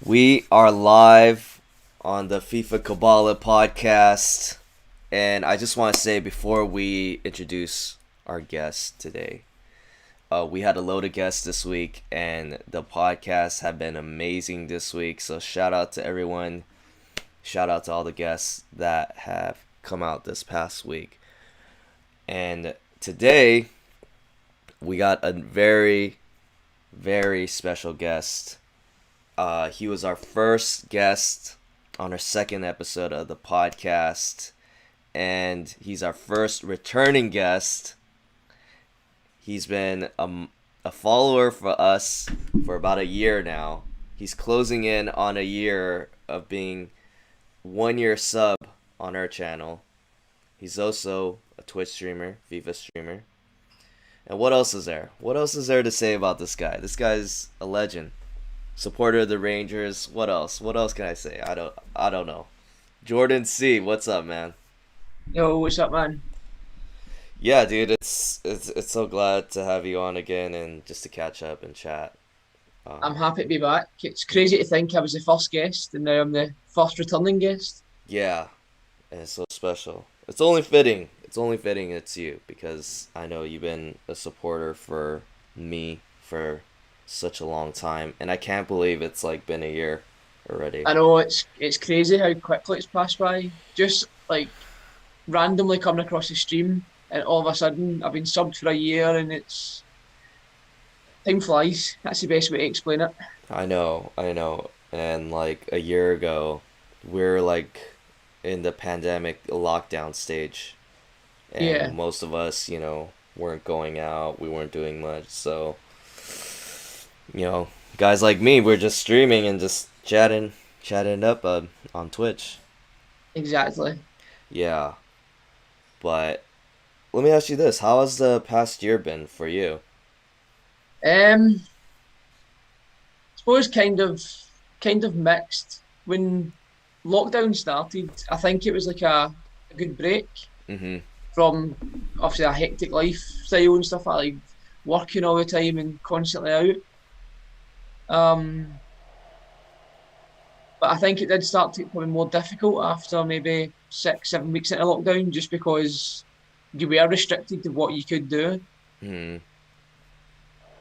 We are live on the FIFA Koballa podcast, and I just want to say before we introduce our guest today, we had a load of guests this week, and the podcasts have been amazing this week. So shout out to everyone, shout out to all the guests that have come out this past week. And today, we got a very, very special guest. He was our first guest on our second episode of the podcast, and he's our first returning guest. He's been a follower for us for about a year now. He's closing in on a year of being 1 year sub on our channel. He's also a Twitch streamer, FIFA streamer. And what else is there? What else is there to say about this guy? This guy's a legend. Supporter of the Rangers. What else? What else can I say? I don't know. JordanC, what's up, man? Yo, what's up, man? Yeah, dude, it's so glad to have you on again and just to catch up and chat. I'm happy to be back. It's crazy to think I was the first guest and now I'm the first returning guest. Yeah, and it's so special. It's only fitting. It's you, because I know you've been a supporter for me for such a long time, and I can't believe it's like been a year already. I know it's crazy how quickly it's passed by. Just like randomly coming across the stream and all of a sudden I've been subbed for a year and it's time flies. That's the best way to explain it. I know. And like a year ago, we're like in the pandemic lockdown stage, and Yeah. most of us, weren't going out, we weren't doing much, so guys like me, we're just streaming and just chatting up on Twitch. Exactly. Yeah, but let me ask you this: how has the past year been for you? Um suppose kind of mixed. When lockdown started, I think it was like a good break Mhm. from obviously a hectic lifestyle and stuff like working all the time and constantly out. Um, but I think it did start to get probably more difficult after maybe 6, 7 weeks into lockdown, just because you were restricted to what you could do. Mhm.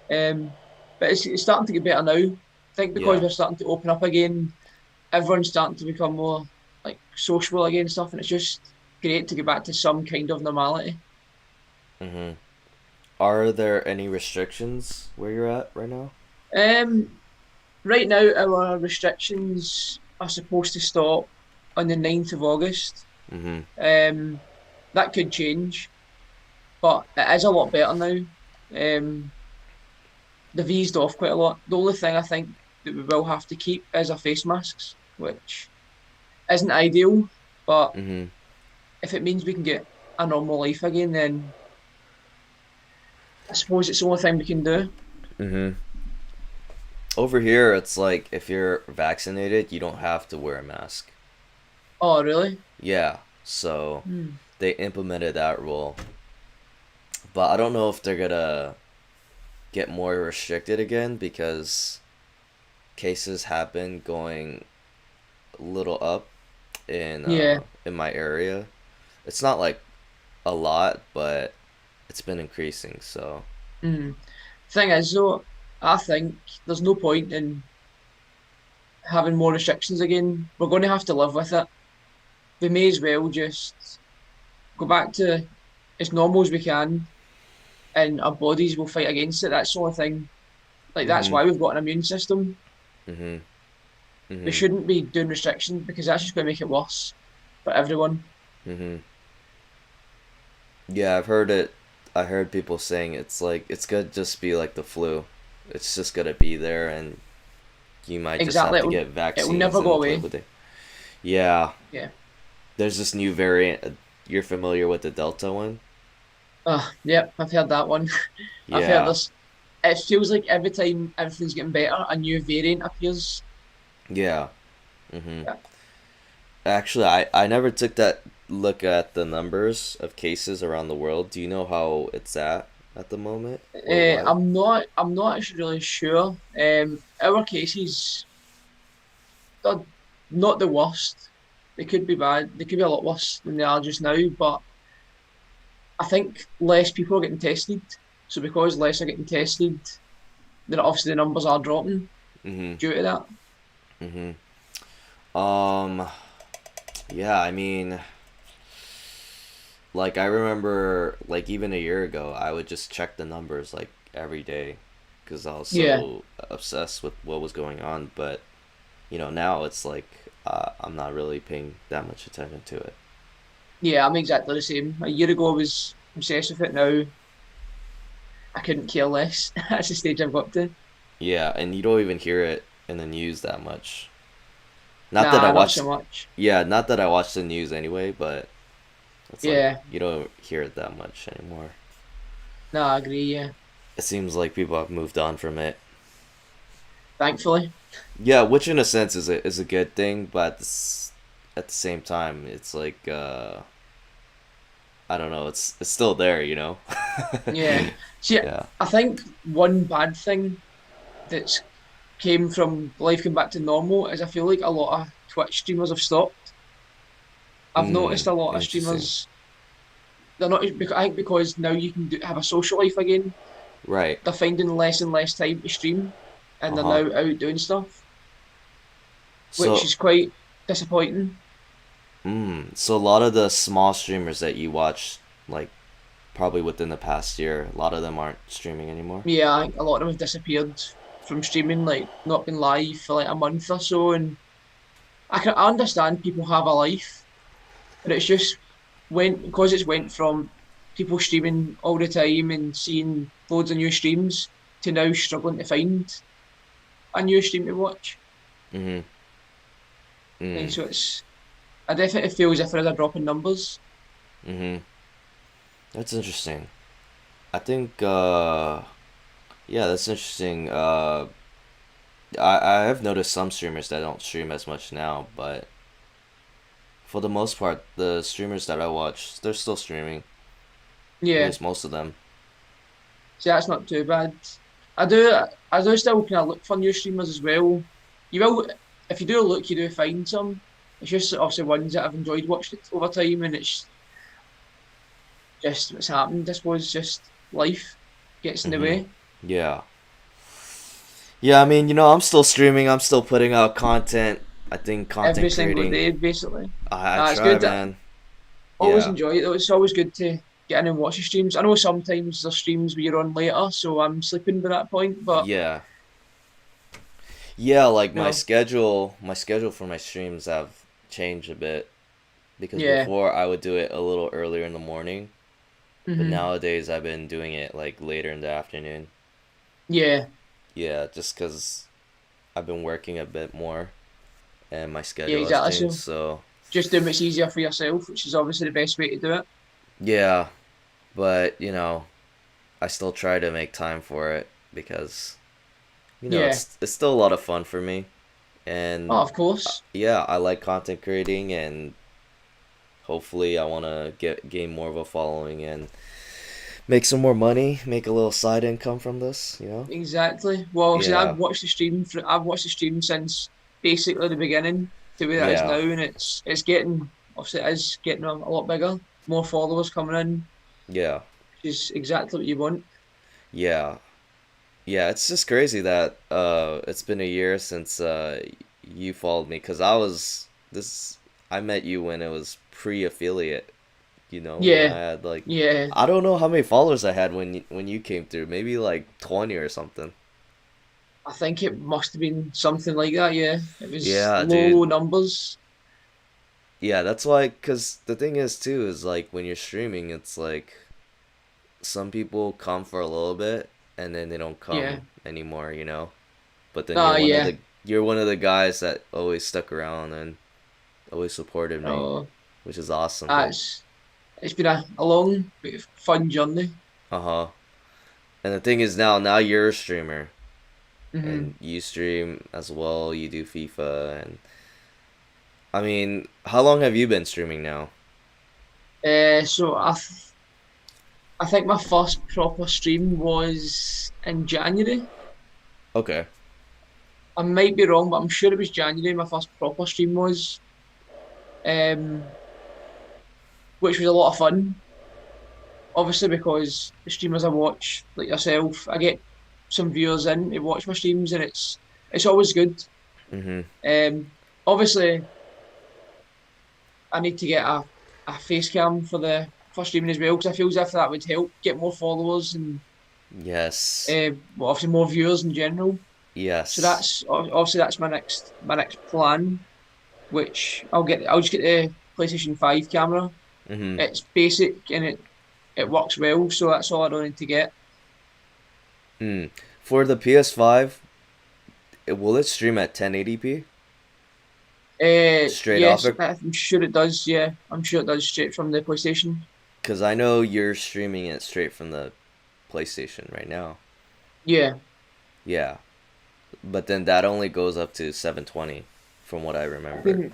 Um, but it's starting to get better now. I think because Yeah. we're starting to open up again, everyone's starting to become more like sociable again and stuff, and it's just great to get back to some kind of normality. Mhm. Are there any restrictions where you're at right now? Right now, our restrictions are supposed to stop on the 9th of August. Mhm. That could change, but it is a lot better now. Um, they've eased off quite a lot. The only thing I think that we will have to keep is our face masks, which isn't ideal, but Mhm. if it means we can get a normal life again, then I suppose it's the only thing we can do. Mhm. Over here, it's like if you're vaccinated, you don't have to wear a mask. Oh, really? Yeah, so Hmm. they implemented that rule, but I don't know if they're gonna get more restricted again, because cases have been going a little up Yeah. in my area. It's not like a lot, but it's been increasing. So Hmm. Thing is, though, I think there's no point in having more restrictions again. We're going to have to live with it. We may as well just go back to as normal as we can, and our bodies will fight against it. That's the only thing. Like, that's mhm, why we've got an immune system. mhm, We mhm, shouldn't be doing restrictions because that's just going to make it worse for everyone. mhm. Yeah, I've heard it. I heard people saying it's like it's gonna just be like the flu. It's just gonna be there, and you might just Exactly. have to get It will vaccines never go and live away. with it. Yeah, Yeah. there's this new variant. You're familiar with the Delta one? Yep, I've heard that one. I've heard Yeah, this. It feels like every time everything's getting better, a new variant appears. yeah. hmm Yeah. Actually, I never took that look at the numbers of cases around the world. Do you know how it's at the moment worldwide? I'm not actually really sure. Our cases they're not the worst. They could be bad. They could be a lot worse than they are just now. But I think less people are getting tested. So because less are getting tested, then obviously the numbers are dropping Mhm. due to that. Mhm. Um. Yeah. I mean, like I remember, like even a year ago, I would just check the numbers like every day, because I was Yeah, so obsessed with what was going on. But now it's like I'm not really paying that much attention to it. yeah, I'm exactly the same. A year ago I was obsessed with it. Now I couldn't care less. That's the stage I've got to. Yeah, and you don't even hear it in the news that much. Not that I Nah, not watch, so much. yeah, not that I watch the news anyway, but it's like Yeah, you don't hear it that much anymore. nah, I agree. Yeah, It seems like people have moved on from it. thankfully. Yeah, which in a sense is a good thing, but at the same time, it's like I don't know, it's still there, you know. Yeah. See, Yeah. I think one bad thing that's came from life going back to normal is I feel like a lot of Twitch streamers have stopped. I've noticed a lot of Interesting. streamers. They're not. I think because now you can have a social life again. Right. They're finding less and less time to stream, and Uh they're huh. now out doing stuff, which So, is quite disappointing. so a lot of the small streamers that you watch, like probably within the past year, a lot of them aren't streaming anymore. Yeah, I think a lot of them have disappeared from streaming, like not been live for like a month or so, and I understand people have a life, but it's just went because it's went from people streaming all the time and seeing loads of new streams to now struggling to find a new stream to watch. Mm-hmm. And Mm. so I definitely feel as if there is a drop in numbers. Mm-hmm. That's interesting. I think yeah, that's interesting. I have noticed some streamers that don't stream as much now, but for the most part, the streamers that I watch, they're still streaming. At Yeah, least most of them. so that's not too bad. I do I do still kind of look for new streamers as well. You will if you do look, you do find some. It's just obviously ones that I've enjoyed watching it over time, and it's just what's happened. I suppose just life gets in the Mm-hmm. way. Yeah. Yeah, I mean, I'm still streaming. I'm still putting out content. I think Every content single creating. day, basically. I It's try, good. man. Always Yeah. enjoy it though. It's always good to get in and watch the streams. I know sometimes there's streams where you're on later, so I'm sleeping by that point. But Yeah. Yeah, like you know, my schedule for my streams have changed a bit, because yeah, before I would do it a little earlier in the morning, but hmm, nowadays I've been doing it like later in the afternoon. yeah, Yeah, just because I've been working a bit more and my yeah, schedule has exactly. changed. So So, just do what's easier for yourself, which is obviously the best way to do it. yeah, but I still try to make time for it because Yeah. it's still a lot of fun for me. Oh, And of course. yeah, I like content creating, and hopefully I want to get gain more of a following and make some more money, make a little side income from this. Exactly. Well, see, Yeah. I've watched the stream since basically the beginning to where it is now, Yeah. and it's getting obviously it is getting a lot bigger. More followers coming in, Yeah. which is exactly what you want. Yeah. Yeah, it's just crazy that it's been a year since you followed me, cuz I met you when it was pre-affiliate, when I Yeah, had like yeah. I don't know how many followers I had when you came through. Maybe like 20 or something. I think it must have been something like that. Yeah, it was Yeah, dude. low numbers. Yeah, that's why, cuz the thing is too is like when you're streaming, it's like some people come for a little bit and then they don't Yeah. come anymore. But then Yeah. you're one of the guys that always stuck around and always supported me, Oh, which is awesome, dude. that's it's been a long but fun journey. Uh-huh. And the thing is, now you're a streamer and Hmm. you stream as well. You do FIFA, and I mean, how long have you been streaming now? So I think my first proper stream was in January. Okay. I might be wrong, but I'm sure it was January my first proper stream was, um, which was a lot of fun. Obviously, because the streamers I watch, like yourself, I get some viewers in to watch my streams, and it's always good. Mm-hmm. Um, Obviously, I need to get a face cam for the first streaming as well because I feel as if that would help get more followers and Yes. well, obviously more viewers in general. So Yes. that's obviously that's my next plan, which I'll just get the PlayStation 5 camera. Mm-hmm. It's basic and it works well, so that's all I don't need to get. Mm. For the PS5, will it stream at 1080p? Straight off Yes, it? I'm sure it does. Yeah, I'm sure it does straight from the PlayStation. Because I know you're streaming it straight from the PlayStation right now. Yeah, Yeah. But then that only goes up to 720 from what I I remember. think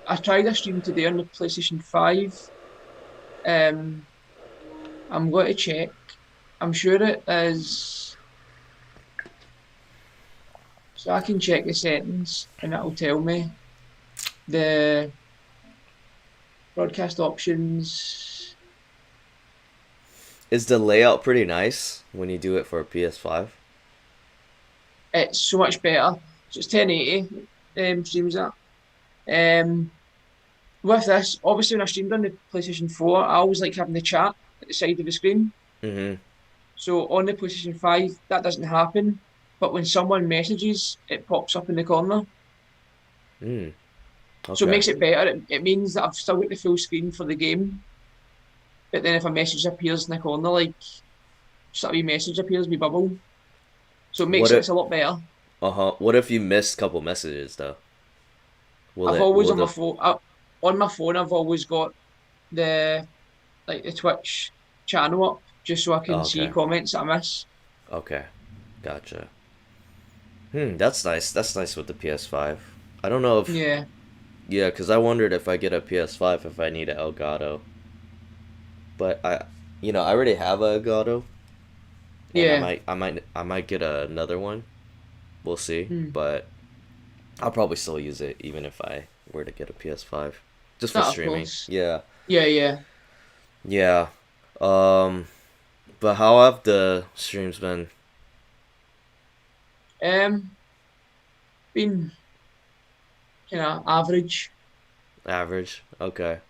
I tried a stream today on the PlayStation 5. Um, I'm going to check. I'm sure it is. So I can check the settings and it'll tell me the broadcast options. Is the layout pretty nice when you do it for a PS5? It's so much better. So it's 1080 streams that. Um, with this, obviously when I streamed on the PlayStation 4, I always like having the chat at the side of the screen. Mm-hmm. So on the PlayStation 5, that doesn't happen. But when someone messages, it pops up in the corner. Mm. So it Okay. makes it better. It means that I've still got the full screen for the game. But then if a message appears in the corner, like just a wee message appears, wee bubble. So it What makes it if it's a lot better. What if you missed a couple messages though? I've always Will on my the phone on my phone I've always got the the Twitch channel up just so I can Oh, see okay. comments that I miss. Okay. Gotcha. That's nice. That's nice with the PS5. I don't know if Yeah, yeah, cuz I wondered if I get a PS5 if I need an Elgato. But I already have a Elgato and yeah. I might get another one. We'll see, Hmm. but I'll probably still use it even if I were to get a PS5 just for That of streaming. course. Yeah. Yeah, yeah. Yeah. Um but how have the streams been? Um, been kind of average. Average. Okay.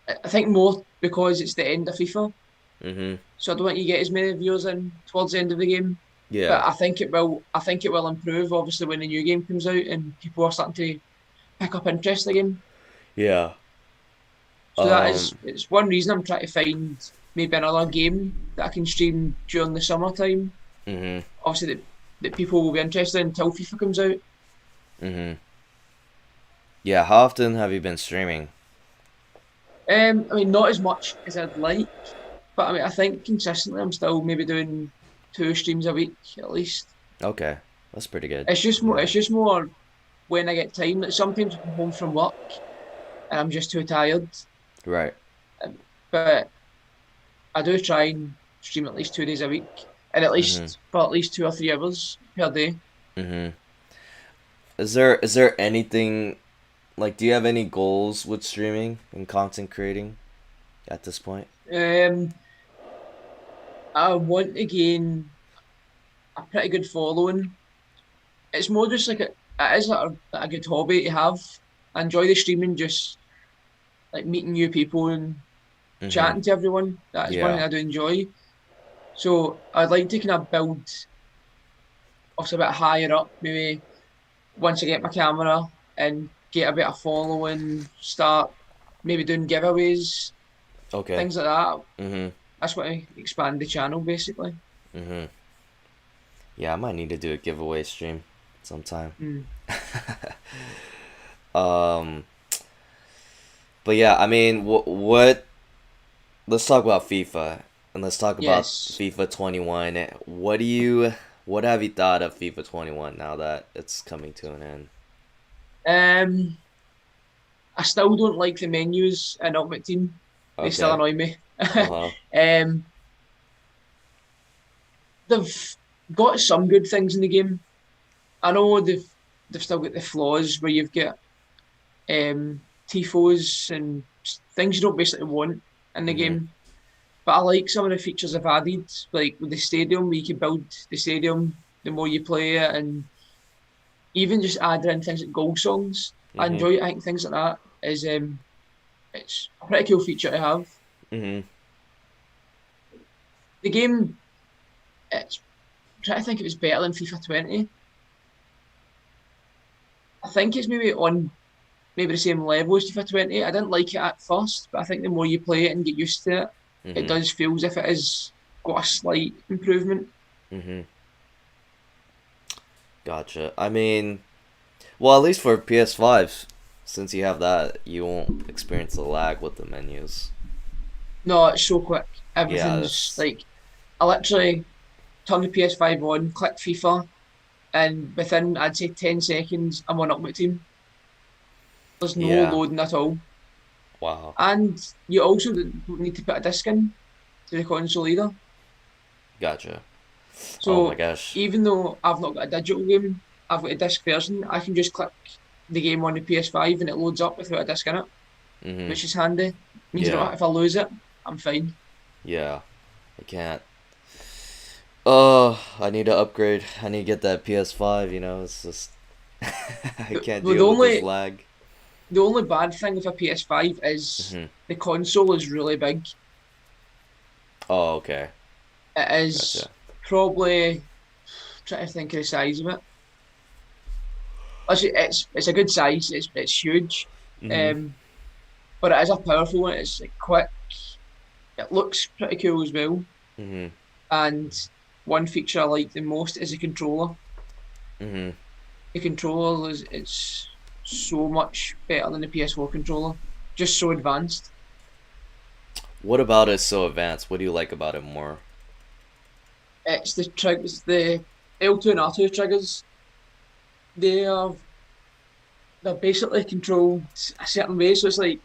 I think more because it's the end of FIFA, Mhm. so I don't think you get as many viewers in towards the end of the game. But Yeah. I think it will. I think it will improve obviously when the new game comes out and people are starting to pick up interest again. Yeah. So that Um is it's one reason I'm trying to find maybe another game that I can stream during the summertime. mhm. Obviously that people will be interested in until FIFA comes out. Mhm. Yeah, how often have you been streaming? I mean not as much as I'd like, but I mean I think consistently I'm still maybe doing 2 streams a week at least. Okay. That's pretty good. It's Yeah. just more when I get time. Like sometimes I come home from work and I'm just too tired. Right. But I do try and stream at least 2 days a week, and at Mhm. least for at least 2 or 3 hours per day. Mhm. Is there anything like do you have any goals with streaming and content creating at this point? Um, I want to gain a pretty good following. It's more just like it is a good hobby to have. I enjoy the streaming, just like meeting new people and Mhm. chatting to everyone. That is one thing Yeah. I do enjoy. So I'd like to kind of build us a bit higher up, maybe once I get my camera and get a bit of following, start maybe doing giveaways, Okay. things like that. Mhm. That's what I expand the channel basically. Mhm. Yeah, I might need to do a giveaway stream sometime. Mm. Um but yeah, I mean, what let's talk about FIFA and let's talk about Yes. FIFA 21. What have you thought of FIFA 21 now that it's coming to an end? Um, I still don't like the menus in Ultimate Team. They still Okay. annoy me. Uh-huh. um, they've got some good things in the game. I know they've still got the flaws where you've got tifos and things you don't basically want in the Mm-hmm. game. But I like some of the features they've added, like with the stadium, where you can build the stadium the more you play it, and even just adding in things like goal songs. I Mm-hmm. enjoy it. I think things like that is it's a pretty cool feature to have. Mm-hmm. The game, it's I'm trying to think if it's better than FIFA 20. I think it's maybe the same level as FIFA 20. I didn't like it at first, but I think the more you play it and get used to it, it Mm-hmm. does feel as if it has got a slight improvement. Mm-hmm. Gotcha. I mean, well, at least for PS5, since you have that, you won't experience the lag with the menus. No, it's so quick. Yeah, Everything's that's like I literally turn the PS5 on, click FIFA, and within I'd say 10 seconds I'm on Ultimate Team. There's no yeah. loading at all. Wow. And you also don't need to put a disc in to the console either. Gotcha. Oh my So gosh. even though I've not got a digital game, I've got a disc version, I can just click the game on the PS5 and it loads up without a disc in it, Mm-hmm. which is handy. Means I Yeah. don't, if I lose it, I'm fine. Yeah. I can't. Oh, I need to upgrade. I need to get that PS5. It's just I can't But the deal with this only lag. the only bad thing with a PS5 is Mm-hmm. the console is really big. Oh, okay. It Gotcha. is probably trying to think of the size of it. Actually, it's a good size. It's huge, Mm-hmm. um, but it is a powerful one. It's like quick. It looks pretty cool as well. Mm-hmm. And one feature I like the most is the controller. Mm-hmm. The controller is it's so much better than the PS4 controller. Just so advanced. What about it so advanced? What do you like about it more? It's the triggers, the L2 and R2 triggers. They are they're basically controlled a certain way. So it's like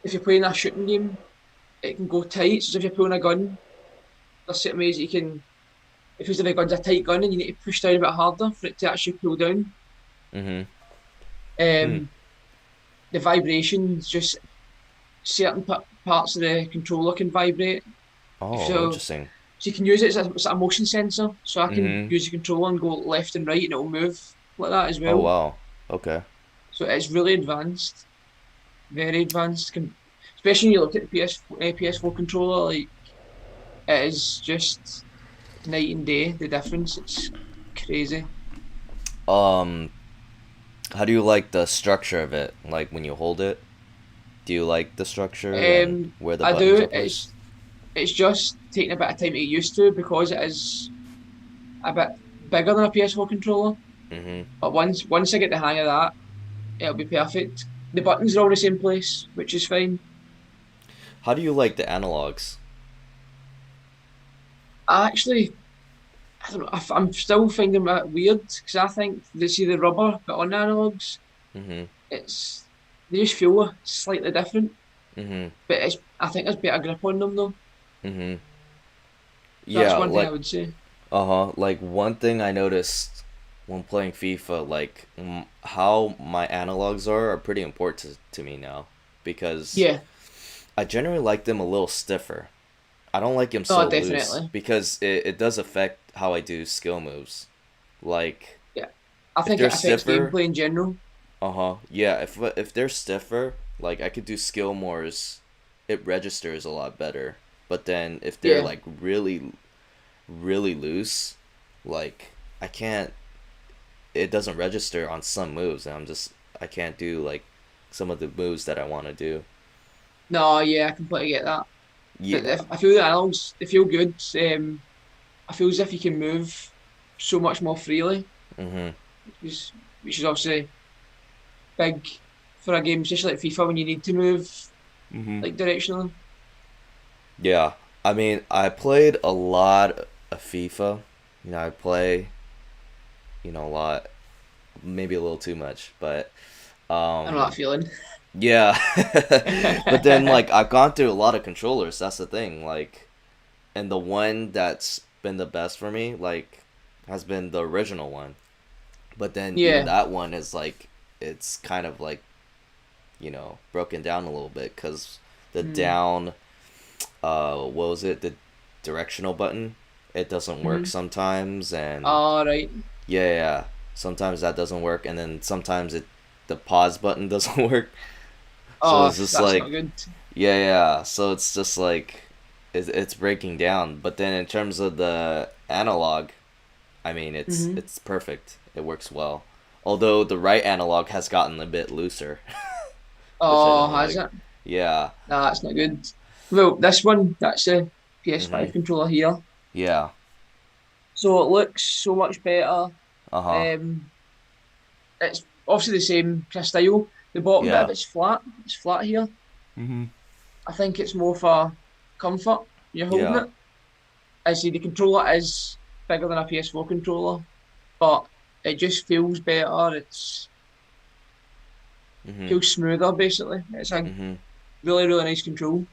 if you're playing a shooting game, it can go tight. So if you're pulling a gun, there's certain ways that you can. If the gun's a tight gun and you need to push down a bit harder for it to actually pull down. Mm-hmm. Hmm. Um, the vibrations, just certain parts of the controller can vibrate. If Oh, so, interesting. so you can use it as a motion sensor. So I can Mm-hmm. use the controller and go left and right, and it'll move like that as Oh well. wow. Okay. So it's really advanced, very advanced. Especially when you look at the PS4 controller, like it is just night and day. The difference, it's crazy. Um, how do you like the structure of it? Like when you hold it, do you like the structure and where the I buttons are do. placed? It's just taking a bit of time to get used to because it is a bit bigger than a PS4 controller. Mm-hmm. But once I get the hang of that, it'll be perfect. The buttons are all in the same place, which is fine. How do you like the analogs? I actually, I don't know, I'm still finding it weird because I think they see the rubber but on the analogs, Mm-hmm. it's they just feel slightly different. Mm-hmm. But I think there's better grip on them though. Mm-hmm. So that's Yeah, one thing I like would say. like one thing I noticed when playing FIFA, like how my analogs are pretty important to me now because Yeah, I generally like them a little stiffer. I don't like them no, so loose definitely. because it does affect how I do skill moves. Like Yeah, I if think they're it affects stiffer, gameplay in general. yeah, if they're stiffer, like I could do skill mores, it registers a lot better. But then if they're Yeah, like really loose, like I can't it doesn't register on some moves and I can't do like some of the moves that I want to do. no, yeah, I completely get that. But Yeah. I feel the analogs they feel good. I feel as if you can move so much more freely, Mhm. which is obviously big for a game, especially like FIFA when you need to move Mhm. like directionally. Yeah. I mean, I played a lot of FIFA. I play, a lot, maybe a little too much, but I know that um feeling. yeah. But then like I've gone through a lot of controllers, that's the thing. Like and the one that's been the best for me, like, has been the original one. But then even Yeah. that one is like, it's kind of like, broken down a little bit because the Mm. down, what was it? The directional button, it doesn't work Mm-hmm. sometimes, and All right. yeah, yeah, yeah. Sometimes that doesn't work, and then sometimes the pause button doesn't work. So Oh, it's just that's not like, good. yeah, yeah. So it's just like, it's breaking down. But then in terms of the analog, I mean, Mm-hmm. it's perfect. It works well. Although the right analog has gotten a bit looser, which I Oh, don't has like. it? Yeah. Nah, that's not good. Well, this one, that's a Mhm. PS5 controller here. Yeah. So it looks so much better. Uh huh. Um, it's obviously the same kind of style. The bottom bit of Yeah. it's flat. It's flat here. Mhm. I think it's more for comfort. You're holding Yeah. it. I see the controller is bigger than a PS4 controller, but it just feels better. It's Mhm. feels smoother basically. It's a Mhm. really, really nice control,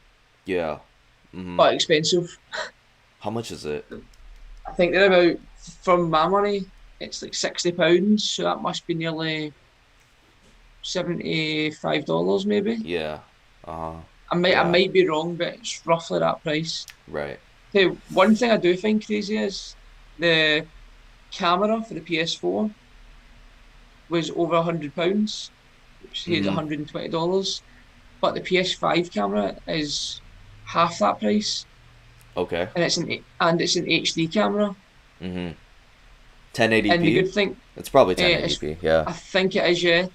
Yeah. Mhm. but expensive. How much is it? I think they're about, from my money, it's like £60, so that must be nearly $75 maybe. Yeah. Uh huh. I Yeah. might be wrong, but it's roughly that price. Right. Okay, one thing I do find crazy is the camera for the PS4 was over £100, which is Mhm. $120, but the PS5 camera is half that price, Okay. and it's an HD camera. Mhm. And the 1080p. good thing It's probably is, 1080p. Yeah. I think it is, yeah.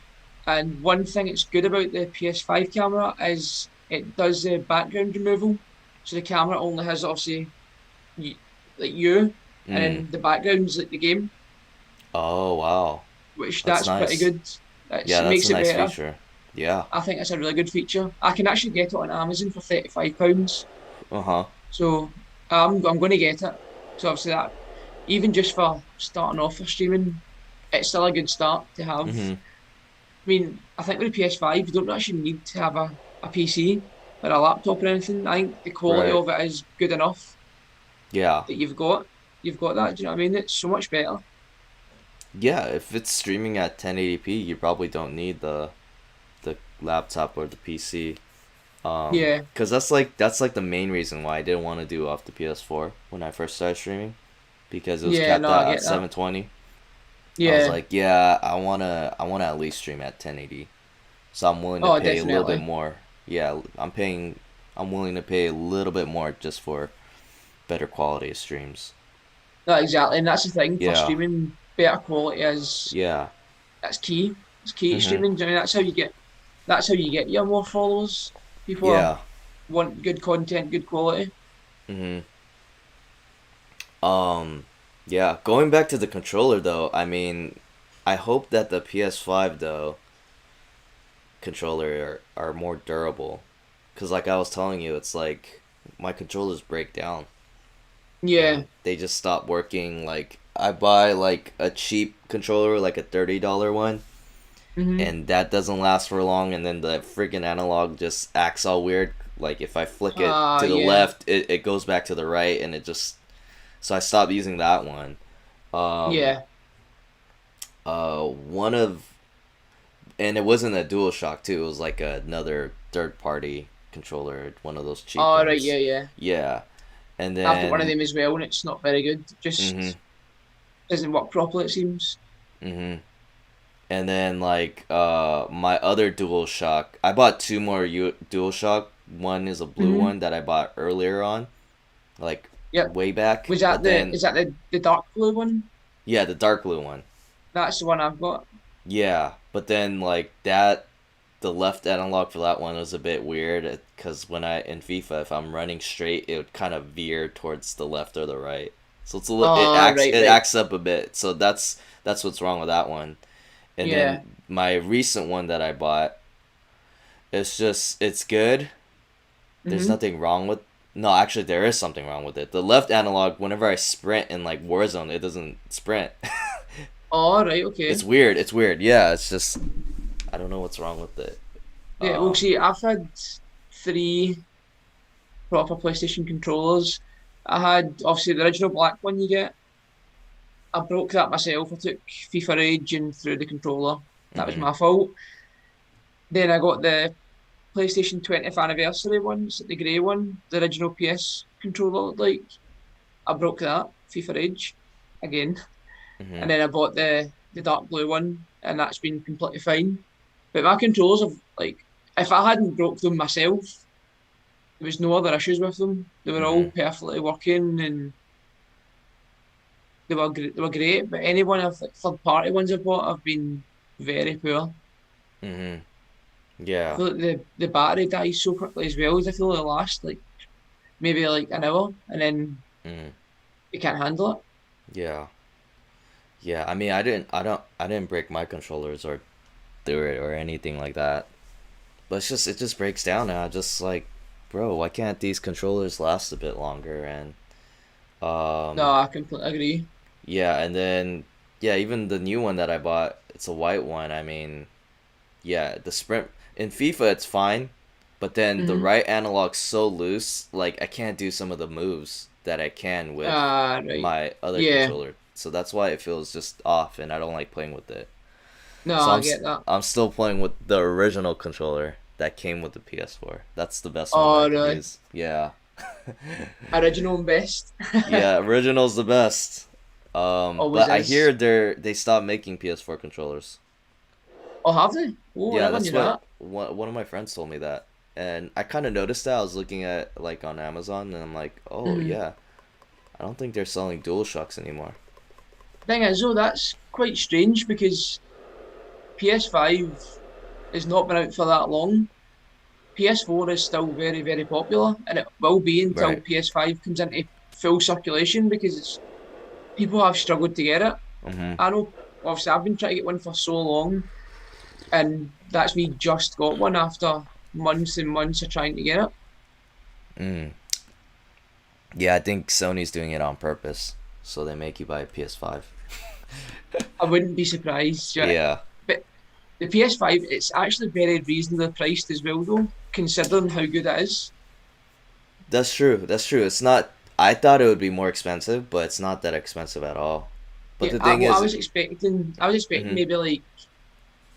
And one thing that's good about the PS5 camera is it does the background removal. So the camera only has obviously you, like you, and Mm. then the background's like the game, Oh wow. which That's that's pretty nice. good. Yeah, It that's a makes it nice better. feature. Yeah. I think it's a really good feature. I can actually get it on Amazon for £35. Uh huh. So I'm going to get it. So obviously that, even just for starting off for streaming, it's still a good start to have. Mhm. I mean, I think with the PS5, you don't actually need to have a PC or a laptop or anything. I think the quality Right. of it is good enough Yeah. that you've got that. Do you know what I mean? It's so much better. Yeah. If it's streaming at 1080p, you probably don't need the laptop or the PC. Yeah, Cause that's like the main reason why I didn't want to do off the PS4 when I first started streaming, because it was yeah, capped no, I at get that. 720. I was Yeah. like, yeah, I wanna at least stream at 1080. So I'm willing to Oh, pay a little bit definitely. more. Yeah, I'm willing to pay a little bit more just for better quality of streams. No, exactly. And that's the thing for Yeah. streaming. Better quality is Yeah. that's key. It's key to Mhm. streaming. Do you know, that's how you get your more followers. People Yeah. want good content, good quality. Mhm. Um yeah, going back to the controller though, I mean, I hope that the PS5 though controller are more durable, cuz like I was telling you, it's like my controllers break down Yeah. and they just stop working. Like I buy like a cheap controller, like a $30 one, Mm-hmm. and that doesn't last for long, and then the freaking analog just acts all weird. Like if I flick it to the Yeah. left, it goes back to the right, and it just, so I stopped using that one. um Yeah. One of, and it wasn't a DualShock too, it was like another third party controller, one of those cheap All right. Yeah. ones. Yeah. Yeah. And I've got one of then them as well, and it's not very good. mhm. Just doesn't work properly, it seems. Mhm. And then like my other DualShock, I bought two more DualShock. One is a blue Mm-hmm. one that I bought earlier on, like Yep. way back. Was that But then is that the dark blue one? yeah, the dark blue one. That's the one I've got. Yeah, but then like that, the left analog for that one was a bit weird because when I in FIFA, if I'm running straight, it would kind of veer towards the left or the right. So it's a it Ah, acts right, it right. acts up a bit. So that's what's wrong with that one. And then Yeah. my recent one that I bought, it's good. There's Mm-hmm. nothing wrong with. No, actually, there is something wrong with it. The left analog, whenever I sprint in like Warzone, it doesn't sprint. All right, It's okay. weird. It's weird. Yeah, it's just I don't know what's wrong with it. Yeah, well, Um. see, I've had three proper PlayStation controllers, I had obviously the original black one you get. I broke that myself. I took FIFA Rage and threw the controller. That was Mm-hmm. my fault. Then I got the PlayStation 20th anniversary one, it's the grey one, the original PS controller. Like I broke that FIFA Rage again, Mm-hmm. and then I bought the dark blue one, and that's been completely fine. But my controllers have like, if I hadn't broke them myself, there was no other issues with them. They were Mm-hmm. all perfectly working and they were great. But any one of like third party ones I've bought have been very poor. Mm-hmm. I Yeah. feel like the battery dies so quickly as well. As I feel they last like maybe like an hour and then Mm-hmm. you can't handle it. Yeah. Yeah. I mean, I didn't break my controllers or do it or anything like that. But it just breaks down now. Just like, bro, why can't these controllers last a bit longer? And No, um, I completely agree. yeah, and then yeah, even the new one that I bought, it's a white one. I mean, yeah, the sprint in FIFA it's fine, but then the Mm-hmm. right analog's so loose, like I can't do some of the moves that I can with Right. my other Yeah. controller. So that's why it feels just off, and I don't like playing with it. No, So I get that. I'm still playing with the original controller that came with the PS4. That's the best one that I Oh, could really? use. Yeah. Original and best. Yeah, original's the best. Always But I hear is. they stopped making PS4 controllers. Oh, have they? Oh, I Yeah, never that's knew what that. one of my friends told me that. And I kind of noticed that. I was looking at like on Amazon and I'm like, "Oh, Mm-hmm. yeah. I don't think they're selling DualShocks anymore." Thing is, though, that's quite strange because PS5 has not been out for that long. PS4 is still very, very popular, and it will be until Right. PS5 comes into full circulation because people have struggled to get it. Mhm. I know, obviously, I've been trying to get one for so long, and that's me just got one after months and months of trying to get it. Mm. Yeah, I think Sony's doing it on purpose. So they make you buy a PS5. I wouldn't be surprised. Yeah. Yeah. But the PS5, it's actually very reasonably priced as well, though, considering how good it is. That's true. That's true. It's not. I thought it would be more expensive, but it's not that expensive at all. But Yeah, the thing well, is, I was expecting mhm. maybe like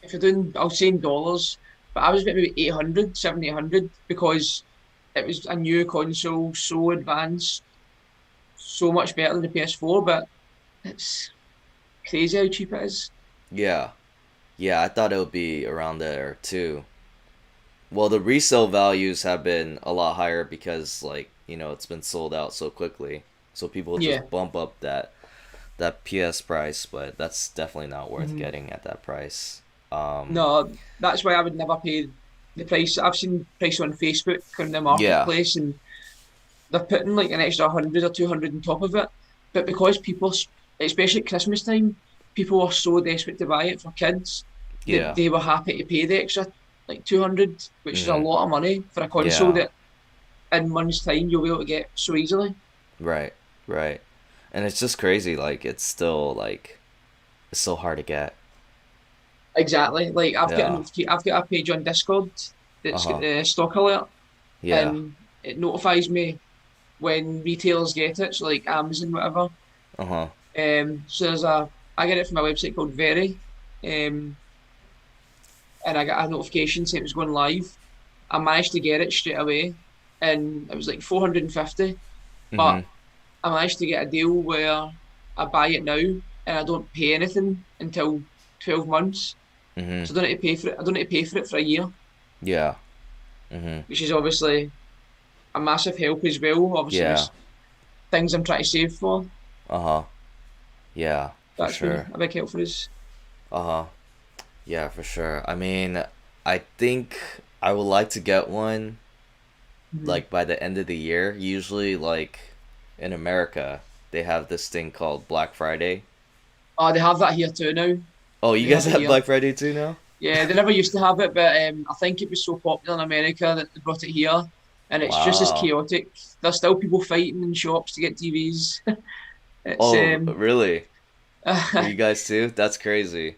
if you're doing, I was saying dollars, but I was expecting maybe 800, 700, 800 because it was a new console, so advanced, so much better than the PS4. But it's crazy how cheap it is. Yeah, yeah, I thought it would be around there too. Well, the resale values have been a lot higher because, like, it's been sold out so quickly. So people Yeah. just bump up that PS price, but that's definitely not worth Mhm. getting at that price. Um, No, that's why I would never pay the price. I've seen price on Facebook on the yeah, marketplace, and they're putting like an extra 100 or 200 on top of it. But because people, especially at Christmas time, people are so desperate to buy it for kids that yeah, they were happy to pay the extra like 200, which is a hmm, lot of money for a console yeah, that in months' time you'll be able to get so easily. right, right. And it's just crazy. Like, it's still like it's so hard to get. Exactly. Like Yeah. I've got a page on Discord Uh that's got huh. the stock alert, Yeah. and it notifies me when retailers get it, so like Amazon, whatever. Uh huh. So I get it from a website called Very, um, and I got a notification saying it was going live. I managed to get it straight away, and it was like 450. But Mhm. I managed to get a deal where I buy it now and I don't pay anything until 12 months. Mhm. So I don't need to pay for it. I don't need to pay for it for a year, Yeah. Mhm. which is obviously a massive help as well. Obviously, Yeah. there's things I'm trying to save for. Uh huh. Yeah. For That's been sure. a big help for us. Uh huh. Yeah. For sure. I mean, I think I would like to get one Mhm. like by the end of the year. Usually, like in America, they have this thing called Black Friday. Oh, they have that here too now. Oh, you They guys have it have here. Black Friday too now? Yeah, they never used to have it, but I think it was so popular in America that they brought it here, and it's just as Wow. chaotic. There's still people fighting in shops to get TVs. It's Oh, really? For you I guys too? That's crazy.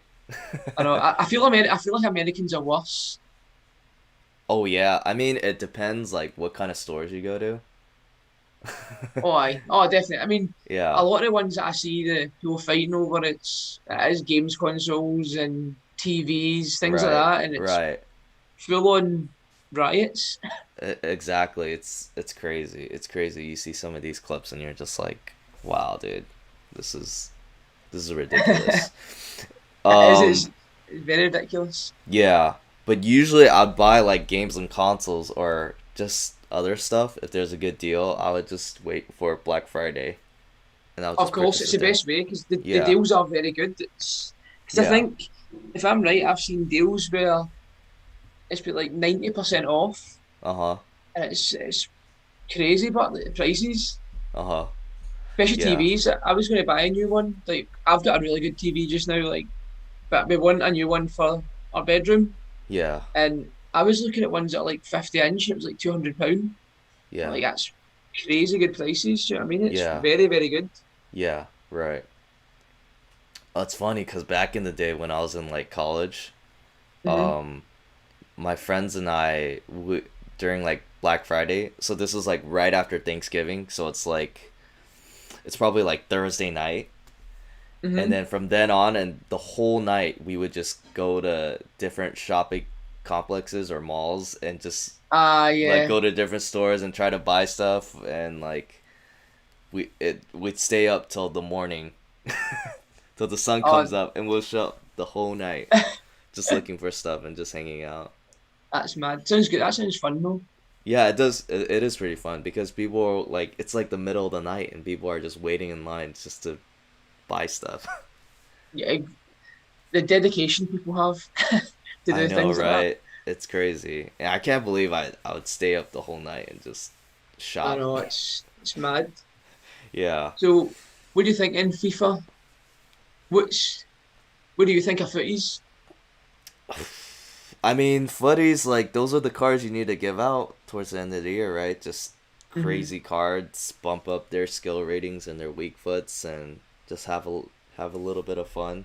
know. I feel like Americans are worse. Oh yeah. I mean, it depends like what kind of stores you go to. Oh, aye. Oh, definitely. I mean, Yeah. a lot of the ones that I see the people fighting over, it is games consoles and TVs, things like Right. that, and it's Right. full on riots. Exactly. It's crazy. It's crazy. You see some of these clips and you're just like, wow, dude, this is this is ridiculous. It's Um, very ridiculous. yeah, but usually I'd buy like games and consoles or just other stuff if there's a good deal. I would just wait for Black Friday and I'll Of just course, purchase it's it the then. best way because the Yeah. deals are very good. It's because I Yeah. think, if I'm right, I've seen deals where it's been like 90% off, Uh-huh. and it's crazy, but the prices, Uh-huh. especially Yeah. TVs. I was going to buy a new one. Like I've got a really good TV just now. Like, but we want a new one for our bedroom, Yeah. and I was looking at ones that are like 50 inch. It was like £200. Yeah. Like that's crazy good prices. Do you know what I mean? It's Yeah. very very good. Yeah. Right. Oh, it's funny because back in the day when I was in like college, Hmm. um, my friends and during like Black Friday, so this was like right after Thanksgiving, so it's probably like Thursday night, and Hmm. then from then on and the whole night we would just go to different shopping complexes or malls and just Ah, like yeah. go to different stores and try to buy stuff and like we'd stay up till the morning till the sun Oh, comes up and we'll shop the whole night just looking for stuff and just hanging out. that's mad. Sounds good. That sounds fun though. Yeah, it does. It is pretty fun because people are like, it's like the middle of the night and people are just waiting in line just to buy stuff. Yeah, the dedication people have to I do know, things like that. right? It's crazy. And I can't believe I would stay up the whole night and just I shop. know it's mad. Yeah. So, what do you think in FIFA? Which what do you think of footies? I mean, footies, like, those are the cards you need to give out towards the end of the year, right? Just Hmm. crazy cards, bump up their skill ratings and their weak foots, and just have a little bit of fun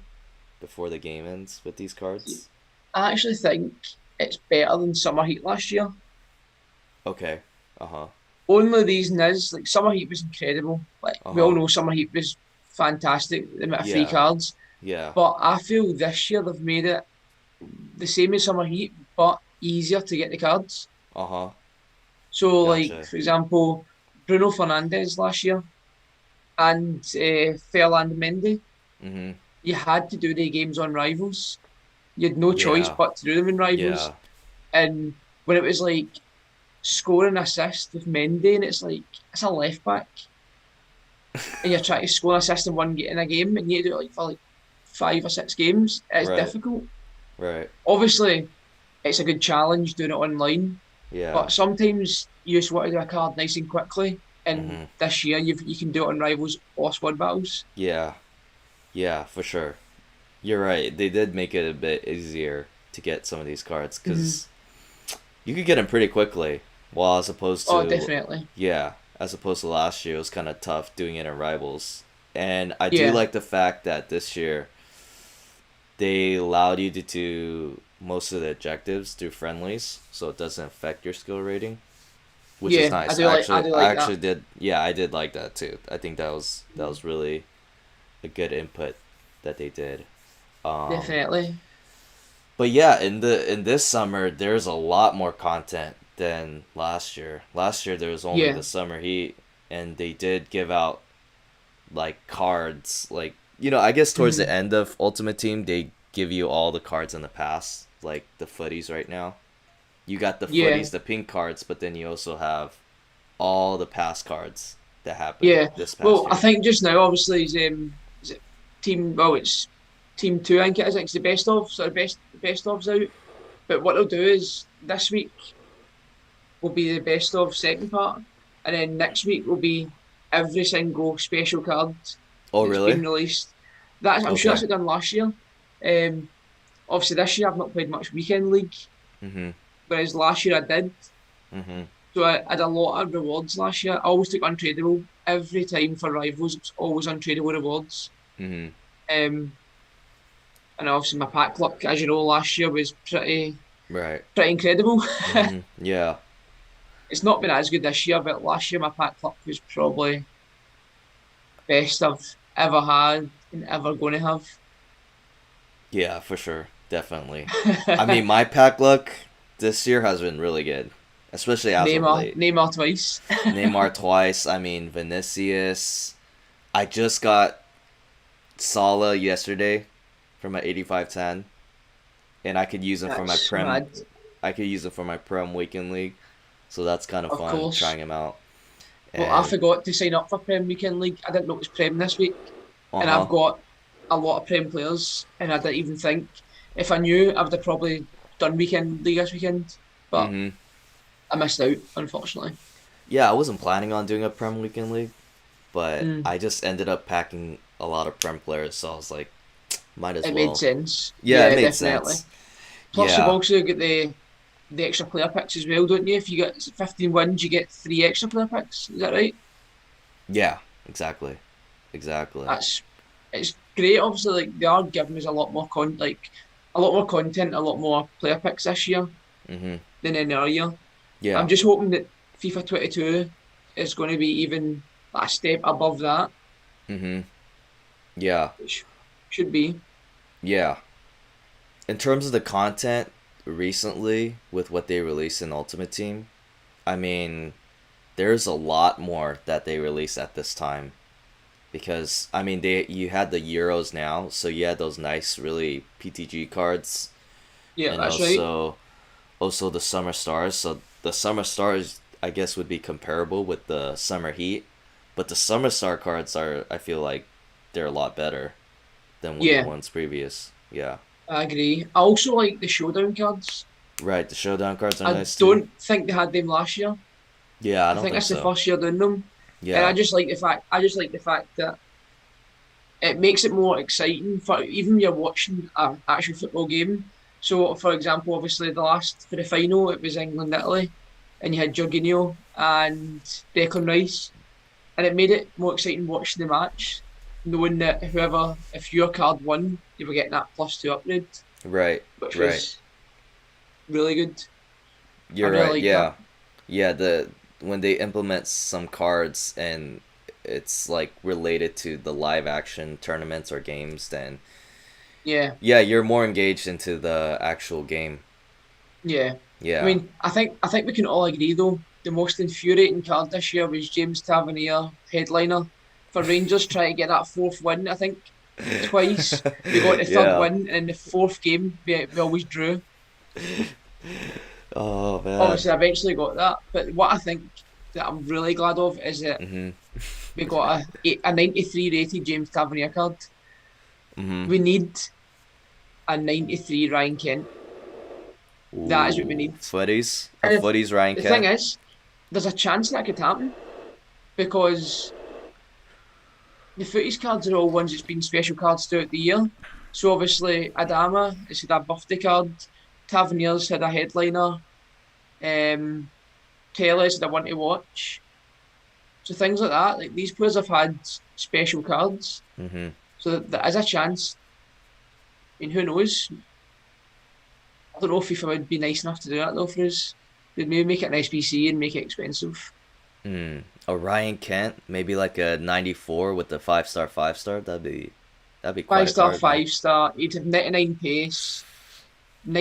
before the game ends with these cards. I actually think it's better than Summer Heat last year. Okay. Uh huh. Only reason is like Summer Heat was incredible. Like Uh we all huh. know Summer Heat was fantastic, the amount of free Yeah. cards. Yeah. But I feel this year they've made it the same as Summer Heat, but easier to get the cards. Uh huh. So, like Gotcha. for example, Bruno Fernandes last year and Ferland Mendy, Mhm. you had to do the games on Rivals. You had no choice Yeah. but to do them in Rivals. Yeah. And when it was like score and assist with Mendy, and it's like it's a left back, and you're trying to score and assist in in a game, and you need to do it like for like 5 or 6 games. It's Right. difficult. Right. Obviously, it's a good challenge doing it online, Yeah. but sometimes you just want to do a card nice and quickly. And Mhm. this year, you can do it on Rivals or Squad Battles. Yeah. Yeah. For sure. You're right. They did make it a bit easier to get some of these cards Hmm. because you could get them pretty quickly. While as opposed Oh, to, definitely. yeah, as opposed to last year, it was kind of tough doing it in rivals. And I do Yeah, like the fact that this year they allowed you to do most of the objectives through friendlies, so it doesn't affect your skill rating, which is yeah. nice. I do I like that. actually did. Yeah, I did like that too. I think that was really a good input that they did. Um, Definitely. but yeah, in this summer, there's a lot more content than last year. Last year there was only Yeah. the summer heat, and they did give out like cards. Like I guess towards the Hmm. end of Ultimate Team, they give you all the cards in the past, like the footies right now. You got the Yeah. footies, the pink cards, but then you also have all the past cards that happened Yeah. this past Well, I year. think just now, obviously, is it team? Well, it's team two. I think it is. It's the best of. So the best of's out. But what they'll do is this week will be the best of second part, and then next week will be every single special card Oh that's been really? released. That's I'm sure that's Okay. what done last year. Um, Obviously this year I've not played much weekend league, Mhm. whereas last year I did. Mhm. So I had a lot of rewards last year. I always took untradeable every time for rivals. It was always untradeable rewards. Mhm. Um, and obviously my pack luck, as you know, last year was Right. pretty incredible. Mhm. Yeah. It's not been as good this year, but last year my pack luck was probably best I've ever had and ever going to have. Yeah, for sure, definitely. I mean, my pack luck this year has been really good, especially as of Neymar, late. Neymar twice. Neymar twice. I mean, Vinicius. I just got Salah yesterday from an 85-10, and I could use him for my That's prem. mad. I could use him for my prem weekend league, so that's kind of Of fun course. trying him out. Well, I And forgot to sign up for Prem Weekend League. I didn't know it was Prem this week, uh and huh. I've got a lot of Prem players, and I didn't even think if I knew I would have probably done Weekend League this weekend, but Mhm. I missed out unfortunately. Yeah, I wasn't planning on doing a prem weekend league, but Mm, I just ended up packing a lot of prem players, so I was like, might as it made well. sense. Yeah, it Yeah, made definitely. sense. Plus, you've Yeah. also got the extra player picks as well, don't you? If you get 15 wins, you get three extra player picks. Is that right? Yeah. Exactly. Exactly. That's it's great. Obviously, like they are giving us a lot more a lot more content, a lot more player picks this year Mhm. than any other year. I'm Yeah. just hoping that FIFA 22 is going to be even a step above that, Mhm. Yeah. which should be. Yeah. In terms of the content recently with what they released in Ultimate Team, I mean, there's a lot more that they release at this time because I mean they you had the Euros now, so you had those nice really PTG cards Yeah, and that's right. also the Summer Stars. So the Summer Stars I guess would be comparable with the Summer Heat, but the Summer Star cards are I feel like they're a lot better than the Yeah, ones previous. Yeah. I agree. I also like the showdown cards. Right, the showdown cards are I nice too. don't think they had them last year. Yeah, I I don't think think that's the so. first year doing them, and Yeah. I just like the fact that it makes it more exciting for even when you're watching an actual football game. So, for example, obviously for the final, it was England Italy, and you had Jorginho and Declan Rice, and it made it more exciting watching the match, knowing that if your card won, you were getting that +2 upgrade, Right. which Right. was really good. I You're right. really like that. Yeah. Yeah, the when they implement some cards and it's like related to the live action tournaments or games, then Yeah, yeah, you're more engaged into the actual game. yeah. I Yeah. mean, I think we can all agree though. The most infuriating card this year was James Tavernier, headliner for Rangers, trying to get that fourth win. I think twice we got the third Yeah. win, and in the fourth game we always drew. Oh man. Obviously, I eventually got that. But what I think that I'm really glad of is that Mhm. we got a 93 rated James Tavernier card. Mhm. We need a 93 Ryan Kent. That is what we Ooh, need. footies, a And footies Ryan the thing Kent. is, there's a chance that could happen because the footies cards are all ones that's been special cards throughout the year. So obviously, Adama has had a birthday card. Tavernier's had a headliner. Taylor's had a one to watch. So things like that, like these players have had special cards. Mhm. So there is a chance. I mean, who knows? I don't know if FIFA would be nice enough to do that though for us. They'd maybe make it an SBC and make it expensive. Hmm. A Ryan Kent, maybe like a 94 with the 5 star 5 star. That'd be quite Five a star, card, man. 5 star. He'd have 99 pace,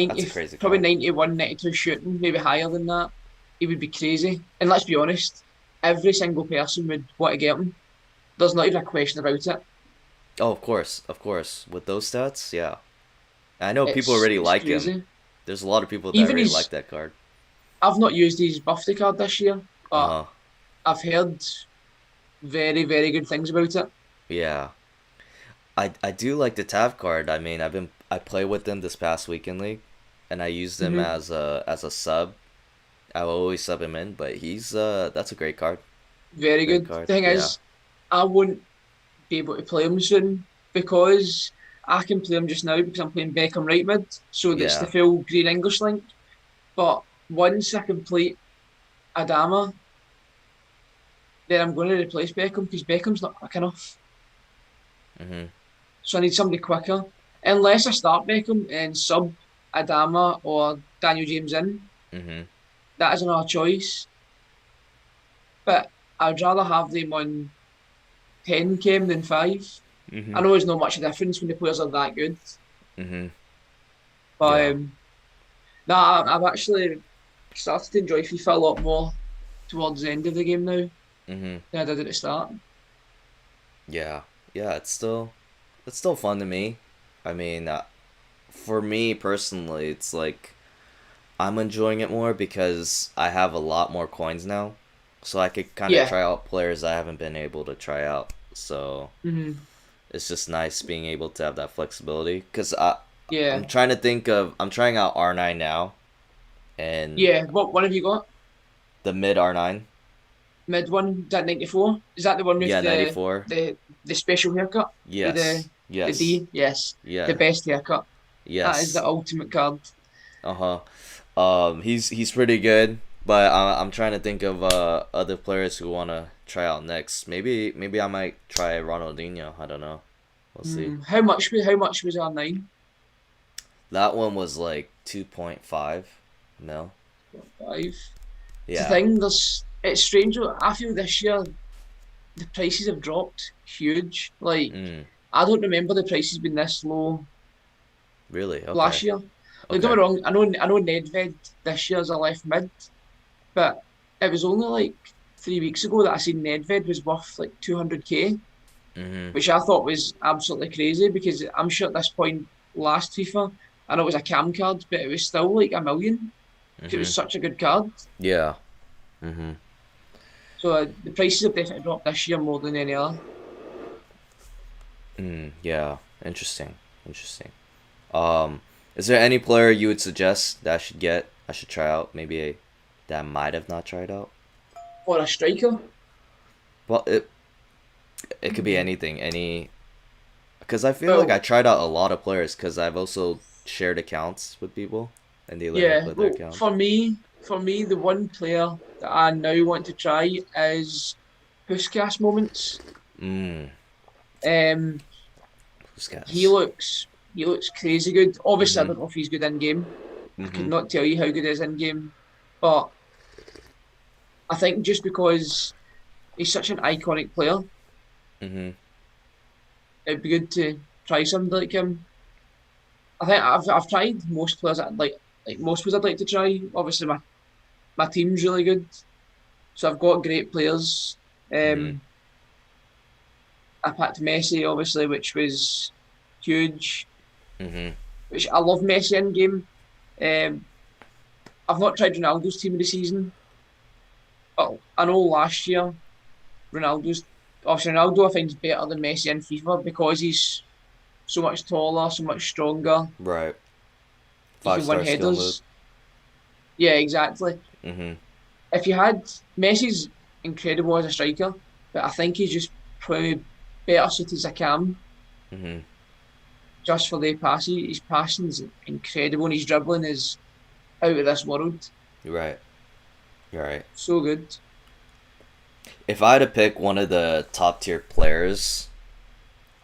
That's 90, a crazy probably card. 91, 92 shooting, maybe higher than that. He would be crazy. And let's be honest, every single person would want to get him. There's not even a question about it. Oh, of course, of course. With those stats, yeah. I know people already It's like him. crazy. There's a lot of people that Even already like his, that card. I've not used his birthday card this year, Uh but huh. I've heard very, very good things about it. Yeah. I do like the Tav card. I mean, I play with them this past weekend league, and I use them Hmm. as a sub. I will always sub him in, but he's that's a great card. Very Great good. card. Thing Yeah. is, I won't be able to play him soon because I can play him just now because I'm playing Beckham right mid, so that's the Yeah. full Green English link. But once I complete Adama, then I'm going to replace Beckham because Beckham's not quick enough. Mhm. So I need somebody quicker. Unless I start Beckham and sub Adama or Daniel James in, Mhm. that is another choice. but I'd rather have them on 10 chem than 5. I Mhm. know there's not much difference when the players are that good, Mhm. but Yeah. nah, I've actually started to enjoy FIFA a lot more towards the end of the game now Mhm. than I did at the start. Yeah. Yeah. It's still fun to me. I mean, for me personally, it's like I'm enjoying it more because I have a lot more coins now, so I could kind of Yeah. try out players I haven't been able to try out. So Hmm. it's just nice being able to have that flexibility. Cause I'm Yeah. trying to think of I'm trying out R9 now, and Yeah. What one have you got? the mid R9. Mid one? Is that 94? Is that the one with Yeah, 94. the special haircut with Yes. the Yes. D? Yes. The Yeah. best haircut. That is the Yes. ultimate card. Uh-huh. He's pretty good, but I'm trying to think of other players who wanna try out next. Maybe I might try Ronaldinho. I don't know. We'll see. How much was R9? That one was like 2.5 mil. 5. The Yeah. thing, it's strange. I feel this year the prices have dropped huge. Like Mm. I don't remember the prices being this low Really? Okay. last year. Like don't Okay. get me wrong, I know Nedved this year's a left mid, but it was only like 3 weeks ago that I seen Nedved was worth like 200k, Mhm. which I thought was absolutely crazy because I'm sure at this point last FIFA, I know it was a cam card, but it was still like a million. It Mhm. was such a good card. Yeah. Mhm. So the prices have definitely dropped this year more than any other. Yeah. Interesting. Interesting. Um, is there any player you would suggest that I should try out? Maybe that I might have not tried out. For a striker, Well, it could be anything. Because I feel like I well, tried out a lot of players because I've also shared accounts with people and they let me yeah, play their well, account. for me, the one player that I now want to try is Puskas moments. Mm. Um, he Puskas. looks he looks crazy good. Obviously, I Mhm. don't know if he's good in game. I could Mhm. not tell you how good he is in game, but I think just because he's such an iconic player, Mhm. it'd be good to try somebody like him. I think I've tried most players that like most players I'd like to try. Obviously, my team's really good, so I've got great players. Mhm. Um, I picked Messi, obviously, which was huge. Mhm. Which I love Messi in game. Um, I've not tried Ronaldo's team of the season, but I know last year Ronaldo's obviously Ronaldo I think is better than Messi in FIFA because he's so much taller, so much stronger. Right. He Five can win star skill mode. headers. Yeah, exactly. Mhm. If you had Messi's incredible as a striker, but I think he's just probably better suited as a cam Mhm. just for the passing. His passing's incredible and his dribbling is out of this world. You're right. You're right. So good. If I had to pick one of the top tier players,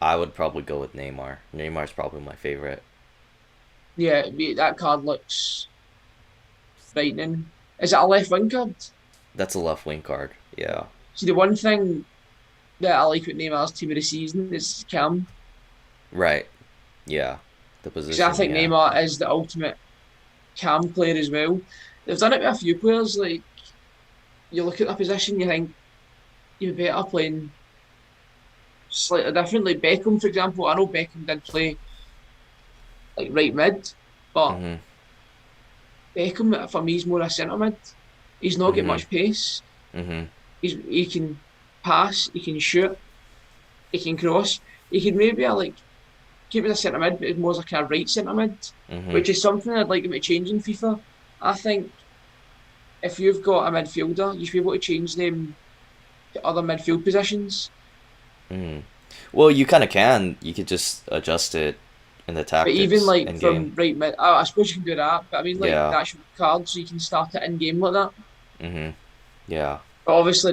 I would probably go with Neymar. Neymar's probably my favorite. Yeah, that card looks frightening. Is it a left wing card? That's a left wing card. Yeah. See, the one thing that I like with Neymar's team of the season is Cam. Right. Yeah. The Because I position. think Yeah. Neymar is the ultimate Cam player as well. They've done it with a few players. Like, you look at the position, you think you're better playing slightly differently. Beckham, for example, I know Beckham did play like right mid, but Mhm. Beckham for me is more a centre mid. He's not got Mhm. much pace. Mhm. He can pass, he can shoot, he can cross. He can maybe keep it a centre mid, but it's more like a right centre mid, Mhm. which is something I'd like them to change in FIFA. I think if you've got a midfielder, you should be able to change them to other midfield positions. Mhm. Well, you kind of can. You could just adjust it in the But even tactics like in game. from right mid, I suppose you can do that. But I mean, like the Yeah. actual card, so you can start it in game like that. Mhm. Yeah. But obviously,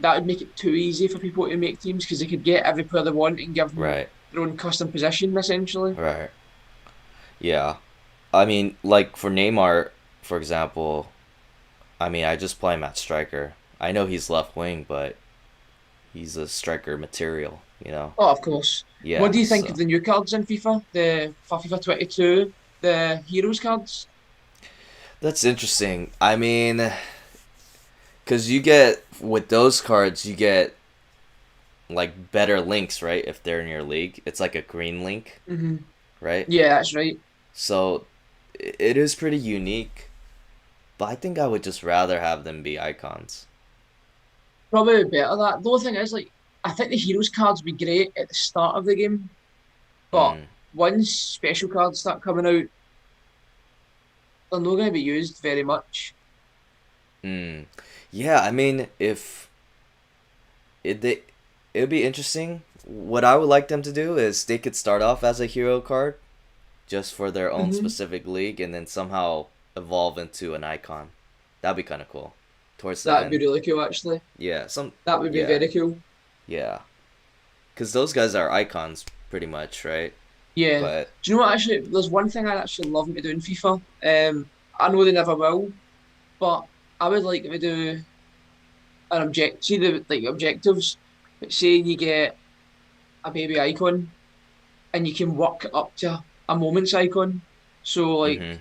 that would make it too easy for people to make teams because they could get every player they want and give them Right. their own custom position essentially. Right. Yeah. I mean, like for Neymar, for example, I mean, I just play him at striker. I know he's left wing, but he's a striker material, you know? Oh, of course. What Yeah, do you think of so the new cards in FIFA? The for FIFA 22, the Heroes cards? that's interesting. I mean, because you get, with those cards, you get like better links, right? If they're in your league, it's like a green link, Hmm. right? Yeah, that's right. So it is pretty unique, but I think I would just rather have them be icons. Probably better that. The only thing is, like, I think the Heroes cards would be great at the start of the game, but Mm. once special cards start coming out, they're not going to be used very much. Mm. Yeah, I mean, if it'd be interesting. What I would like them to do is they could start off as a hero card just for their own Hmm. specific league, and then somehow evolve into an icon. That'd be kind of cool. Towards the That'd be end, really cool, actually. yeah, That would be yeah, very cool. yeah. Because those guys are icons, pretty much, right? Yeah. But Do you know what? Actually, there's one thing I'd actually love them to do in FIFA. I know they never will, but I would like them to do an object. See the like objectives. But say you get a baby icon, and you can work it up to a moments icon. So like mm-hmm,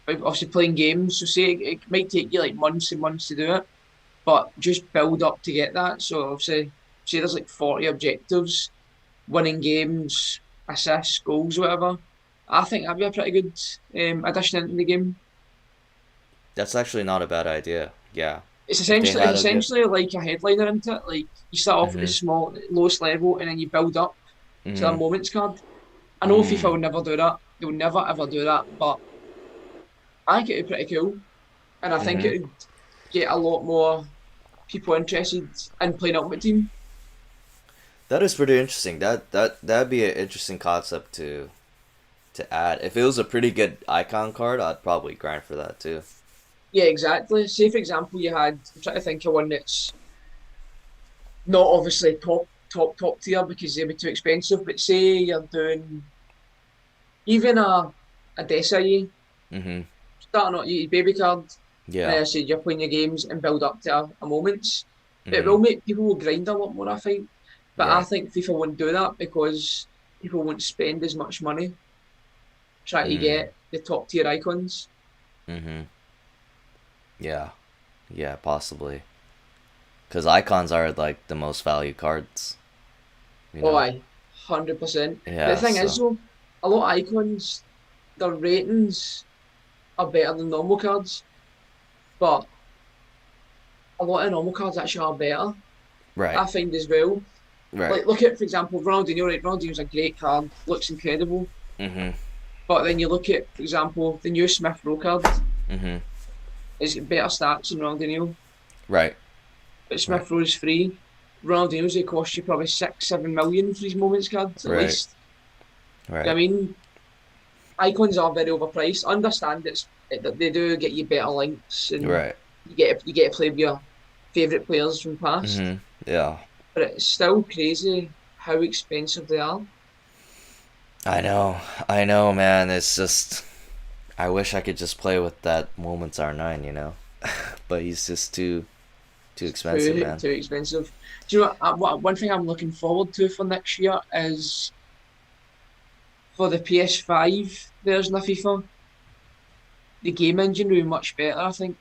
obviously playing games. So say it might take you like months and months to do it, but just build up to get that. So obviously, say there's like 40 objectives, winning games, assists, goals, whatever. I think that'd be a pretty good addition into the game. that's actually not a bad idea. Yeah, It's if they essentially had a good, like a headliner into it. Like you start off at the mm-hmm, small lowest level and then you build up to a mm-hmm, moments card. I know FIFA mm, will never do that. They will never ever do that, but I think it'd be pretty cool. And I think mm-hmm. it would get a lot more people interested in playing Ultimate Team. That is pretty interesting. That'd be an interesting concept to add. If it was a pretty good icon card, I'd probably grind for that too. Yeah, exactly. Say for example you had I'm trying to think of one that's not obviously top tier because they'd be too expensive, but say you're doing even a Desai Mm-hmm. starting out your baby card, and Yeah. I said you're playing your games and build up to a moments. It Mm-hmm. will make people will grind a lot more, I think. But I Right. think FIFA wouldn't do that because people won't spend as much money trying to Mm. get the top tier icons. Mm-hmm. Yeah. Yeah, possibly. Because icons are like the most valued cards, you Oh, know? aye, 100%. But the Yeah, thing is, so. though, a lot of icons, their ratings are better than normal cards, but a lot of normal cards actually are better, Right. I find as well. Right. Like, look at, for example, Ronaldinho, right? Ronaldinho's a great card, looks incredible. Mm-hmm. But then you look at, for example, the new Smith Rowe card Mm-hmm. is better stats than Ronaldinho, Right. but Right. Smith Rowe is free. Ronaldinho's they cost you probably 6, 7 million for his moments cards at Right. least. I Right. mean, icons are very overpriced. I understand that they do get you better links and Right. you get to play with your favourite players from past, Mm-hmm. Yeah. but it's still crazy how expensive they are. I know. I know, man. It's just. I wish I could just play with that Moments R9, you know? But he's just too It's expensive, man. too expensive. Do you know one thing I'm looking forward to for next year is for the PS5 version of FIFA, the game engine will be much better. I think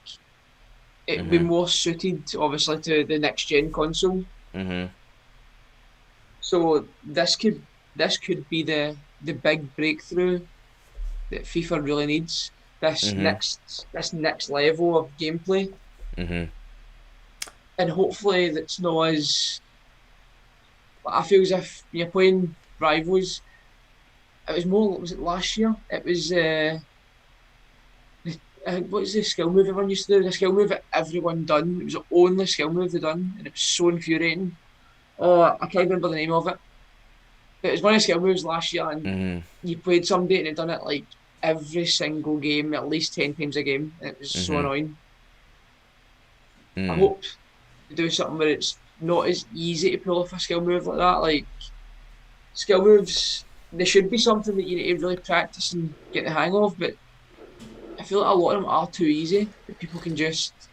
it will be Mm-hmm. more suited, obviously, to the next gen console. Mm-hmm. So this could be the big breakthrough that FIFA really needs. Mm-hmm. This next level of gameplay, Mm-hmm. and hopefully that's not as. I feel as if you're playing rivals. It was more. Was it last year? It was. What was the skill move everyone used to do? The skill move that everyone done. It was the only skill move they done, and it was so infuriating. Oh, I can't remember the name of it. But it was one of the skill moves last year, and Mm-hmm. you played somebody and had done it like every single game, at least 10 times a game, and it was so Mm-hmm. annoying. I Mm. hope to do something where it's not as easy to pull off a skill move like that. Like skill moves, they should be something that you need to really practice and get the hang of, but I feel like a lot of them are too easy that people can just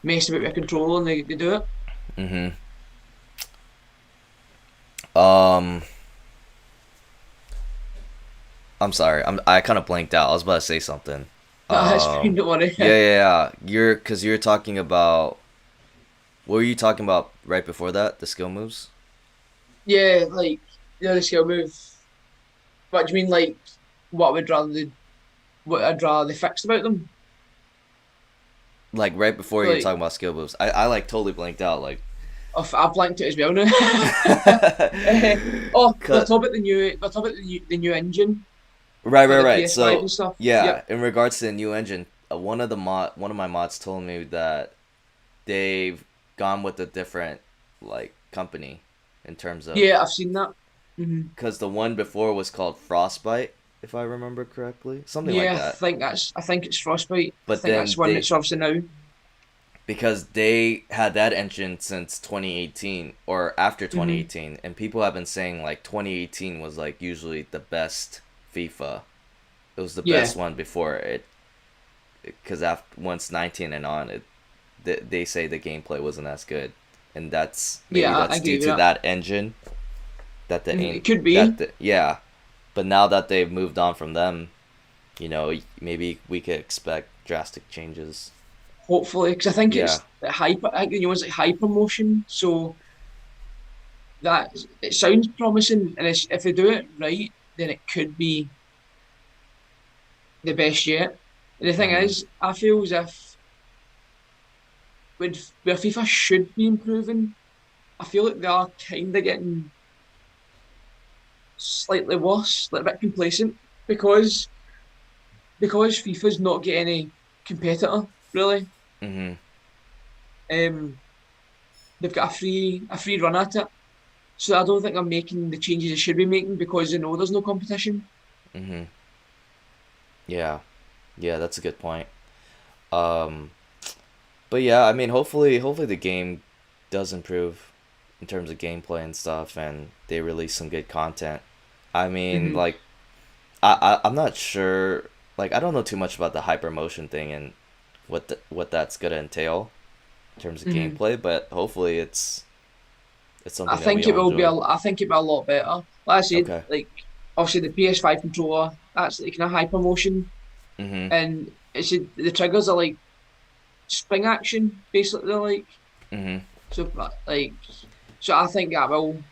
mess about with a controller and they do it. Mm-hmm. Um, I'm sorry. I kind of blanked out. I was about to say something. That's fine, don't worry. Yeah. You're talking about. What were you talking about right before that? The skill moves? Yeah, like the skill move. What do you mean, like what would rather they, what I'd rather they fixed about them? Like right before So you were like, talking about skill moves. I like totally blanked out. Like, I've blanked it as well now. Oh, we're cut. talking about the new, we're talking about the new engine Right, for right, the right. PS5 So and stuff. yeah, Yep. in regards to the new engine, one of my mods told me that they've gone with a different like company in terms of Yeah, I've seen that. because the one before was called Frostbite, if I remember correctly, something like Yeah, that. I think it's Frostbite. I But think that's then one they that's obviously now. because they had that engine since 2018 or after Hmm 2018, and people have been saying like 2018 was like usually the best FIFA. It was the Yeah, best one before it because after once 19 and on they say the gameplay wasn't as good, and that's maybe yeah, I that's due agree with to that. that engine that the Mhm, aim it could be. that the, yeah, but now that they've moved on from them, maybe we could expect drastic changes. Hopefully, because I think Yeah. it's the hyper. I think the new one's like hyper motion, so that it sounds promising, and if they do it right, then it could be the best yet. And the thing Mhm. is, I feel as if where FIFA should be improving, I feel like they are kind of getting slightly worse, like a bit complacent, because FIFA's not getting any competitor really. Mhm. Um, they've got a free run at it. So I don't think they're making the changes they should be making because they know there's no competition. Mhm. Yeah. Yeah, that's a good point. Um but yeah, I mean hopefully the game does improve in terms of gameplay and stuff, and they release some good content. I mean, Hmm like I'm not sure. Like I don't know too much about the hypermotion thing and what that's gonna entail in terms of hmm gameplay, but hopefully it's I something that we think it all will be. enjoy. I think it'll be a lot better. Like I said, Okay. like obviously the PS5 controller, that's like kind of hyper motion, Mhm. and the triggers are like spring action, basically. They're like Mhm. so, like so. I think that will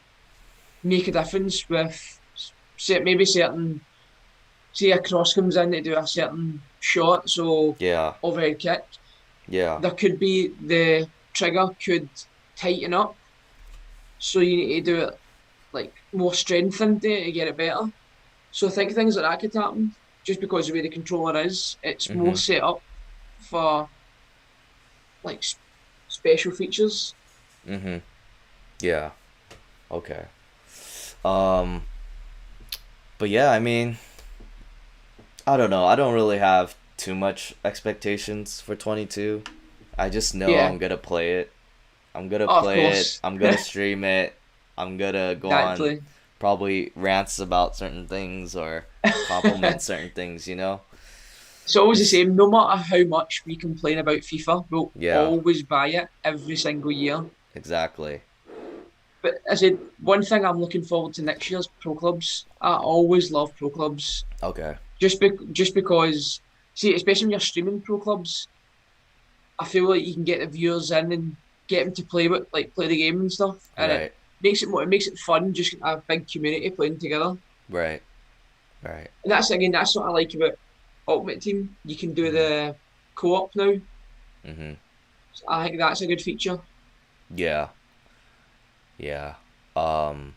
make a difference with maybe certain. Say a cross comes in to do a certain shot, so Yeah. overhead kick. Yeah. There could be the trigger could tighten up, so you need to do it like more strengthened to get it better. So I think things like that could happen just because of the way the controller is. It's more Mhm. set up for like special features. Mhm. Yeah. Okay. Um but yeah, I mean, I don't know. I don't really have too much expectations for 22. I just know Yeah, I'm gonna play it. I'm gonna oh, of play it. course, I'm gonna stream it. I'm gonna go on naturally. probably rants about certain things or compliment certain things, you know? It's always the Just same. No matter how much we complain about FIFA, we'll yeah, always buy it every single year. exactly. But I said one thing I'm looking forward to next year's pro clubs. I always love pro clubs Okay. just because see, especially when you're streaming pro clubs, I feel like you can get the viewers in and get them to play the game and stuff, and Right. it makes it fun. Just a big community playing together, Right. Right. and that's what I like about Ultimate Team. You can do Mhm. the co-op now. Mhm. So I think that's a good feature. Yeah. Yeah. Um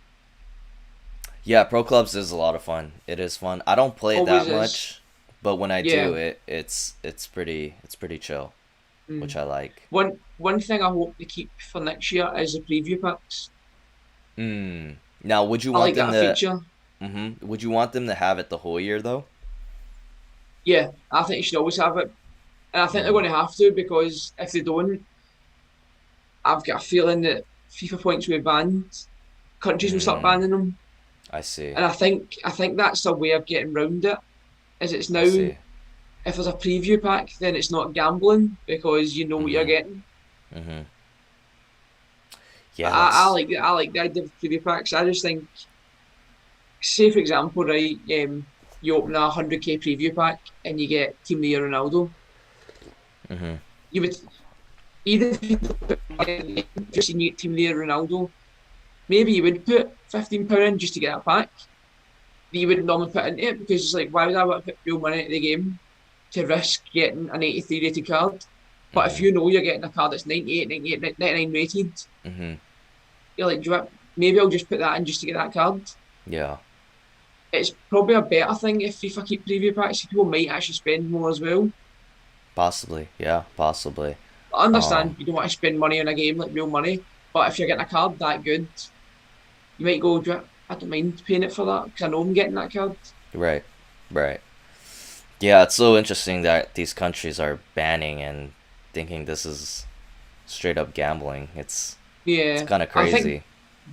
yeah, Pro Clubs is a lot of fun. It is fun. I don't play it Always that is. much, but when I do, Yeah. it's pretty chill, which Mm. I like. One thing I hope to keep for next year is the preview packs. Mm. Now, would you I want like them that to feature. would you want them to have it the whole year though? Yeah, I think you should always have it. And I think they're Mm. going to have to because if they don't, I've got a feeling that FIFA points will be banned. Countries will start Mm. banning them. I see. And I think that's a way of getting round it. Is it's I now see. if there's a preview pack, then it's not gambling because you know what you're Mhm. getting. Mhm. But Yeah, I that's. like I like the idea of preview packs. I just think, say for example, right, you open a 100k preview pack and you get Team of the Year Ronaldo. Mhm. You would either if you put money in the game, just seen you get Team of the Year Ronaldo, maybe you would put £15 in just to get that pack that you wouldn't normally put into it because it's like, why would I want to put real money into the game to risk getting an 83 rated card? But if Mhm. you know you're getting a card that's 98, 98, 99 rated, Mhm. you're like, do you want, maybe I'll just put that in just to get that card. Yeah. It's probably a better thing if FIFA keep preview packs. People might actually spend more as well. Possibly. Yeah. Possibly. I understand Um. you don't want to spend money on a game like real money, but if you're getting a card that good, you might go, I don't mind paying it for that because I know I'm getting that card. Right. Right. Yeah. It's so interesting that these countries are banning and thinking this is straight up gambling. It's Yeah, kind of I think crazy.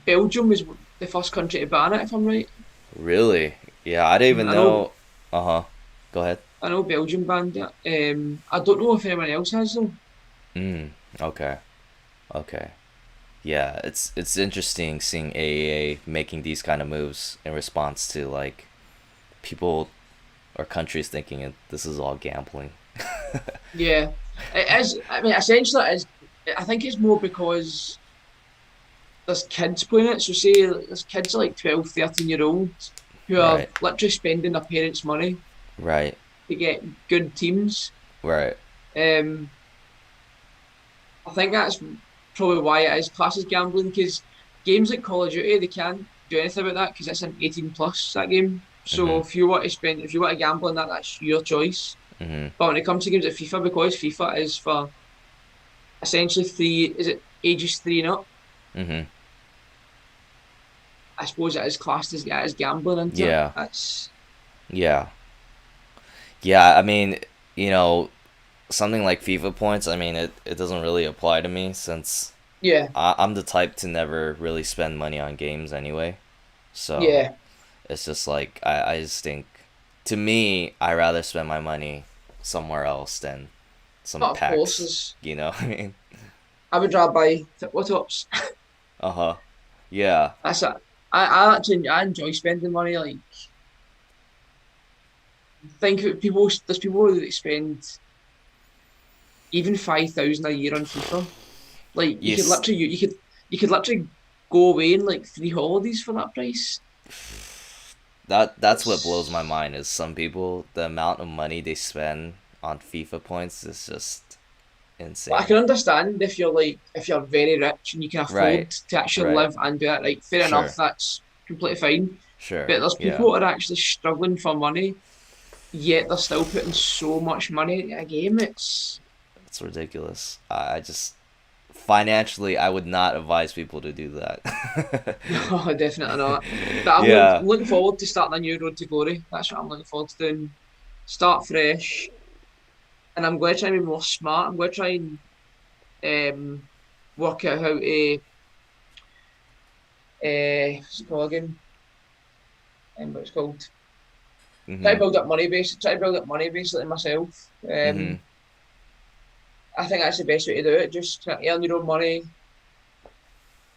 Belgium was the first country to ban it, if I'm right. Really? Yeah. I didn't even I know, know. Uh huh. Go ahead. I know Belgium banned it. I don't know if anyone else has though. Mm. Okay. Okay. Yeah, it's interesting seeing AAA making these kind of moves in response to like people or countries thinking this is all gambling. Yeah, it is. I mean, essentially, it is. I think it's more because there's kids playing it. So say there's kids like 12, 13 year olds who are Right. literally spending their parents' money Right. to get good teams. Right. Um, I think that's probably why it is classed as gambling because games like Call of Duty they can't do anything about that because it's an 18 plus that game. So Mhm. if you want to gamble on that, that's your choice. Mhm. But when it comes to games like FIFA, because FIFA is for essentially three, is it ages three and up? Mhm. I suppose it is classed as gambling, isn't it? Yeah. That's Yeah. Yeah, I mean, you know, something like FIFA points, I mean, it doesn't really apply to me since yeah, I'm the type to never really spend money on games anyway. So, yeah. it's just like I just think to me, I rather spend my money somewhere else than some But of course, packs. is You know what I mean? I would rather buy football tops. Uh huh. Yeah. That's it. I actually I enjoy spending money. Like think of people. There's people that spend even 5,000 a year on FIFA. Like Yes. you could literally go away in like three holidays for that price. That's what blows my It's mind is some people the amount of money they spend on FIFA points is just but I insane. can understand if you're very rich and you can Right. afford to actually Right. live and do it. Like fair enough, Sure. that's completely fine. Sure. But there's Yeah. people that are actually struggling for money, yet they're still putting so much money into a game. It's It's ridiculous. I just financially I would not advise people to do that. no, definitely not. But Yeah. I'm looking forward to starting a new road to glory. That's what I'm looking forward to doing. Start fresh, and I'm going to try and be more smart. I'm going to try and work out how to what's it called again? What it's called? Try to Mhm. build up money base. Try to build up money basically myself. Mhm. I think that's the best way to do it. Just try to earn your own money,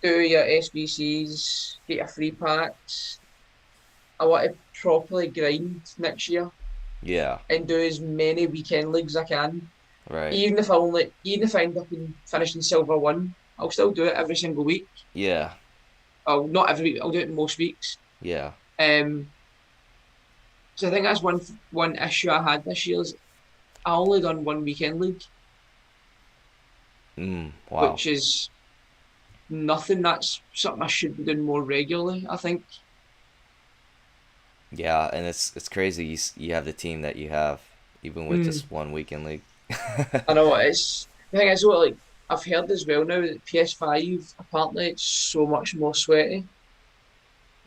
do your SBCs, get your free packs. I want to properly grind next year Yeah. and do as many weekend leagues as I can. Right. Even if I end up in finishing silver one, I'll still do it every single week. Yeah. Oh, not every week. I'll do it most weeks. Yeah. Um, so I think that's one issue I had this year is I only done one weekend league, Wow. which is nothing. That's something I should be doing more regularly. I think. Yeah, and it's crazy you have the team that you have even with Mm, just one weekend league. I know it's the thing is what like I've heard as well now that PS5 apparently it's so much more sweaty.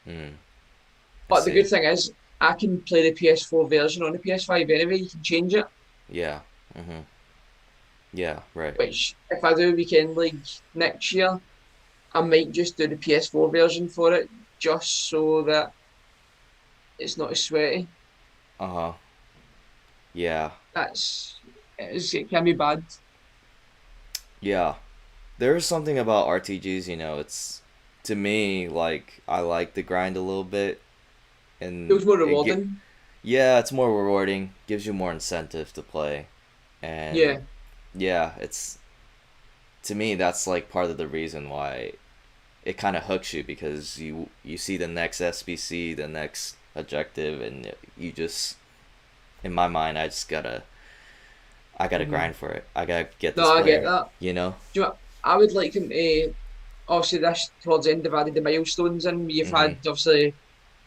Mm, I But the see. good thing is I can play the PS4 version on the PS5 anyway. You can change it. Yeah. Mhm. Yeah, right. Which if I do weekend league next year, I might just do the PS4 version for it, just so that it's not as sweaty. Uh-huh. Yeah. It can be bad. Yeah. there's something about RTGs, it's to me like I like the grind a little bit, It and was more rewarding. yeah, it's more rewarding, gives you more incentive to play, and Yeah. yeah, it's to me that's like part of the reason why it kind of hooks you because you see the next SBC, the next objective, and you just in my mind I gotta Hmm. grind for it. I gotta get No, this I get player. that. You know. Do you know, what? I would like him to obviously this towards the end they've added the milestones in. You've Mhm. had obviously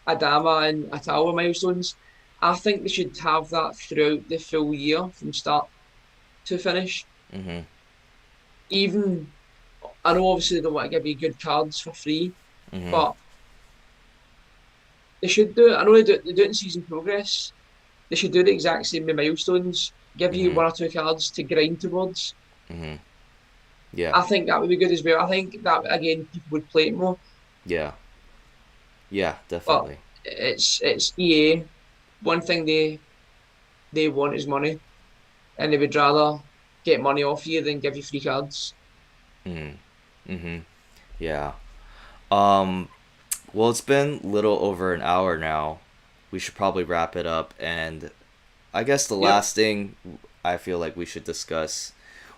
Adama and Atawa milestones. I think they should have that throughout the full year from start to finish. Mhm. Even I know obviously they don't want to give you good cards for free, Mhm. but they should do it. I know they do it in season progress. They should do the exact same with milestones. Give you Mhm. one or two cards to grind towards. Mhm. Yeah. I think that would be good as well. I think that again people would play it more. Yeah. Yeah. But Definitely. it's EA. One thing they want is money, and they would rather get money off you than give you free cards. Mhm. Mhm. Yeah. Um. Well, it's been little over an hour now. We should probably wrap it up, and I guess the Yep. last thing I feel like we should discuss,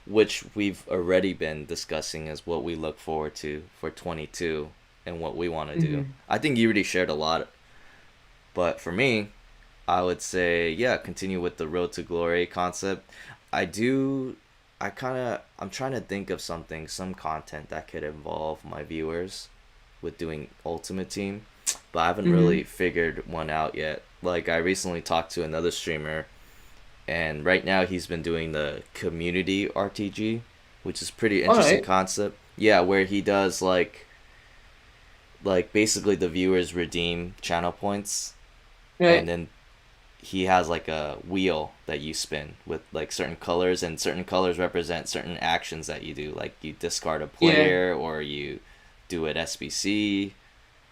which we've already been discussing, is what we look forward to for 22 and what we want to do. Hmm. I think you already shared a lot, but for me, I would say, yeah, continue with the road to glory concept. I do, I'm trying to think of some content that could involve my viewers with doing Ultimate Team, but I haven't really Hmm. figured one out yet. Like, I recently talked to another streamer, and right now he's been doing the community RTG, which is pretty All interesting right. concept. Yeah, where he does like basically the viewers redeem channel points, and Right. then he has like a wheel that you spin with like certain colors, and certain colors represent certain actions that you do, like you discard a Yeah. player or you do an SBC.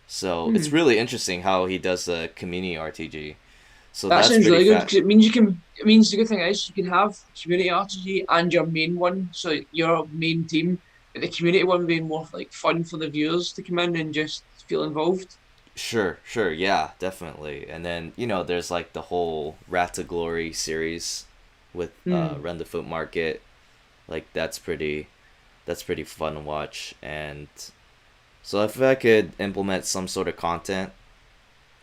So it's Hmm. really interesting how he does the community RTG. So That that's sounds pretty really good fat. because it means you can. It means the good thing is you can have community RPG and your main one, so your main team. But the community one being more like fun for the viewers to come in and just feel involved. Sure, sure, yeah, definitely. And then, there's like the whole Rat to Glory series with Hmm. Run the Foot Market. Like that's pretty fun to watch. And so if I could implement some sort of content,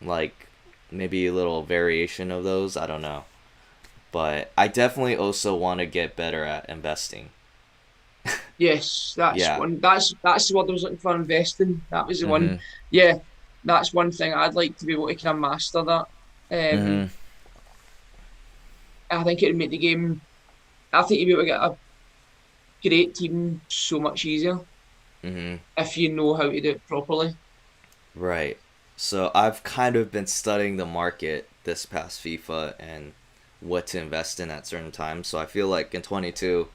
like maybe a little variation of those, I don't know. But I definitely also want to get better at investing. Yes, that's Yeah. one. That's what I was looking for. Investing. That was the one. Mhm. Yeah, that's one thing I'd like to be able to kind of master that. Mhm. I think it would make the game. I think you'd be able to get a great team so much easier Mhm. if you know how to do it properly. Right. So I've kind of been studying the market this past FIFA and what to invest in at certain times. So I feel like in 22,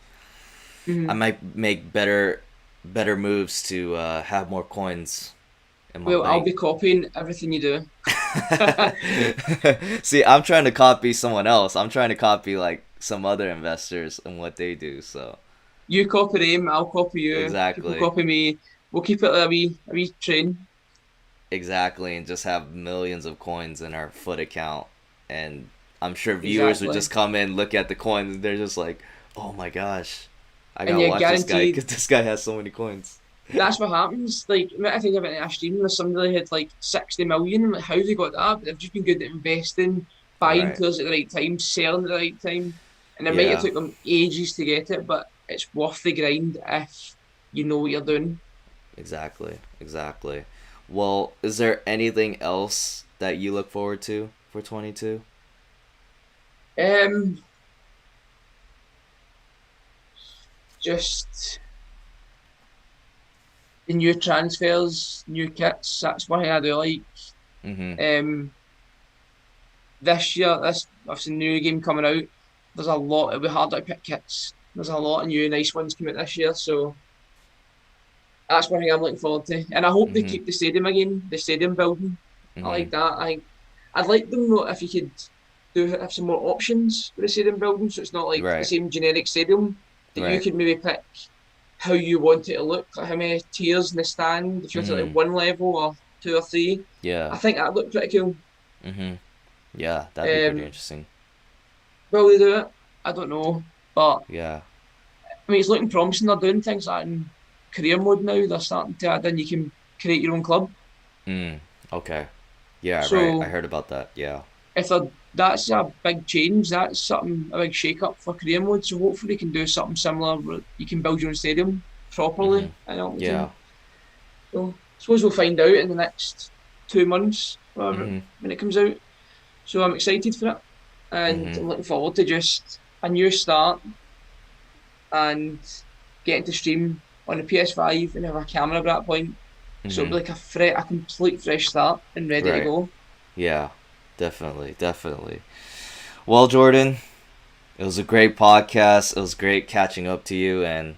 I Hmm. might make better moves to have more coins in my Well, I'll bank. be copying everything you do. See, I'm trying to copy someone else. I'm trying to copy like some other investors and what they do. So You copy them, I'll copy you. People exactly, copy me. We'll keep it a wee train. exactly, and just have millions of coins in our foot account, and I'm sure viewers would just Exactly. come in, look at the coins, and they're just like, "Oh my gosh, I And gotta you're watch this guy guaranteed because this guy has so many coins." that's what happens. Like, I think about it in a stream where somebody had like 60 million. I'm like, how they got that? But they've just been good at investing, buying Right. players at the right time, selling at the right time. And it might have Yeah. took them ages to get it, but it's worth the grind if you know what you're doing. Exactly. Exactly. Well, is there anything else that you look forward to for 22? Um, just the new transfers, new kits. That's one thing I do like. Mm-hmm. Um, this year, this obviously new game coming out. There's a lot. It'll be hard to pick kits. There's a lot of new nice ones coming out this year, so that's one thing I'm looking forward to. And I hope they Mm-hmm. keep the stadium again, the stadium building. I Mm-hmm. like that. I'd like them though if you could do have some more options for the stadium building, so it's not like the Right. same generic stadium that you Right. could maybe pick. how you want it to look, like how many tiers in the stand, if you want it like Mm-hmm. one level or two or three. Yeah. I think that looked pretty cool. Mm-hmm. Yeah, that'd be pretty Um, interesting. will they do it? I don't know, but Yeah. I mean, it's looking promising. They're doing things like in career mode now. They're starting to add in you can create your own club. Mm. Okay. Yeah, right. I So heard about that. Yeah. if they're, that's a big change. That's something a big shake up for career mode. So hopefully, they can do something similar where you can build your own stadium Mm-hmm. properly. I know what I'm Yeah. saying. So I suppose we'll find out in the next 2 months Mm-hmm. when it comes out. So I'm excited for it, and Mm-hmm. I'm looking forward to just a new start and getting to stream on the PS5 and have a camera at that point. So it'll Mm-hmm. be like a complete fresh start and ready to Right. go. Yeah. Definitely. Definitely. Well, Jordan, it was a great podcast. It was great catching up to you, and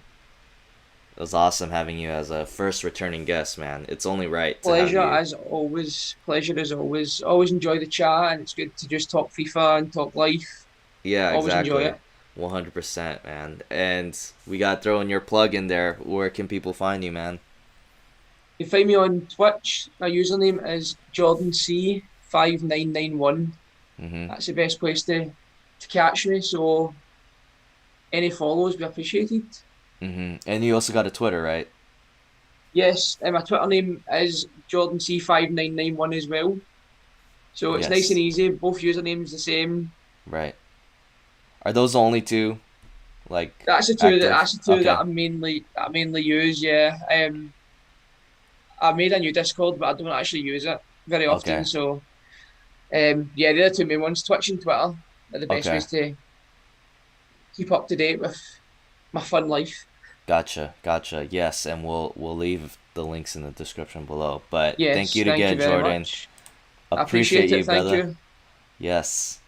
it was awesome having you as a first returning guest, man. It's only right to have Pleasure you. as always. Pleasure as always. Always enjoy the chat, and it's good to just talk FIFA and talk life. Yeah, Always enjoy exactly. it. 100%, man. And we got throwing your plug in there. Where can people find you, man? You find me on Twitch. My username is JordanC5991. Mm-hmm. That's the best place to catch me. So any follows be appreciated. Mm-hmm. And you also got a Twitter, right? Yes, and my Twitter name is JordanC5991 as well. So it's nice and Yes. easy. Both usernames the same. Right. Are those the only two, like, That's the two that active? Okay. I mainly use. Yeah. I made a new Discord, but I don't actually use it very often. Okay. So yeah, the other two main ones, Twitch and Twitter, are the best Okay. ways to keep up to date with my fun life. Gotcha. Gotcha. Yes, and we'll leave the links in the description below. But thank Yes, you thank you again, very Jordan. much. I Appreciate appreciate you, it. Thank brother. you. Yes.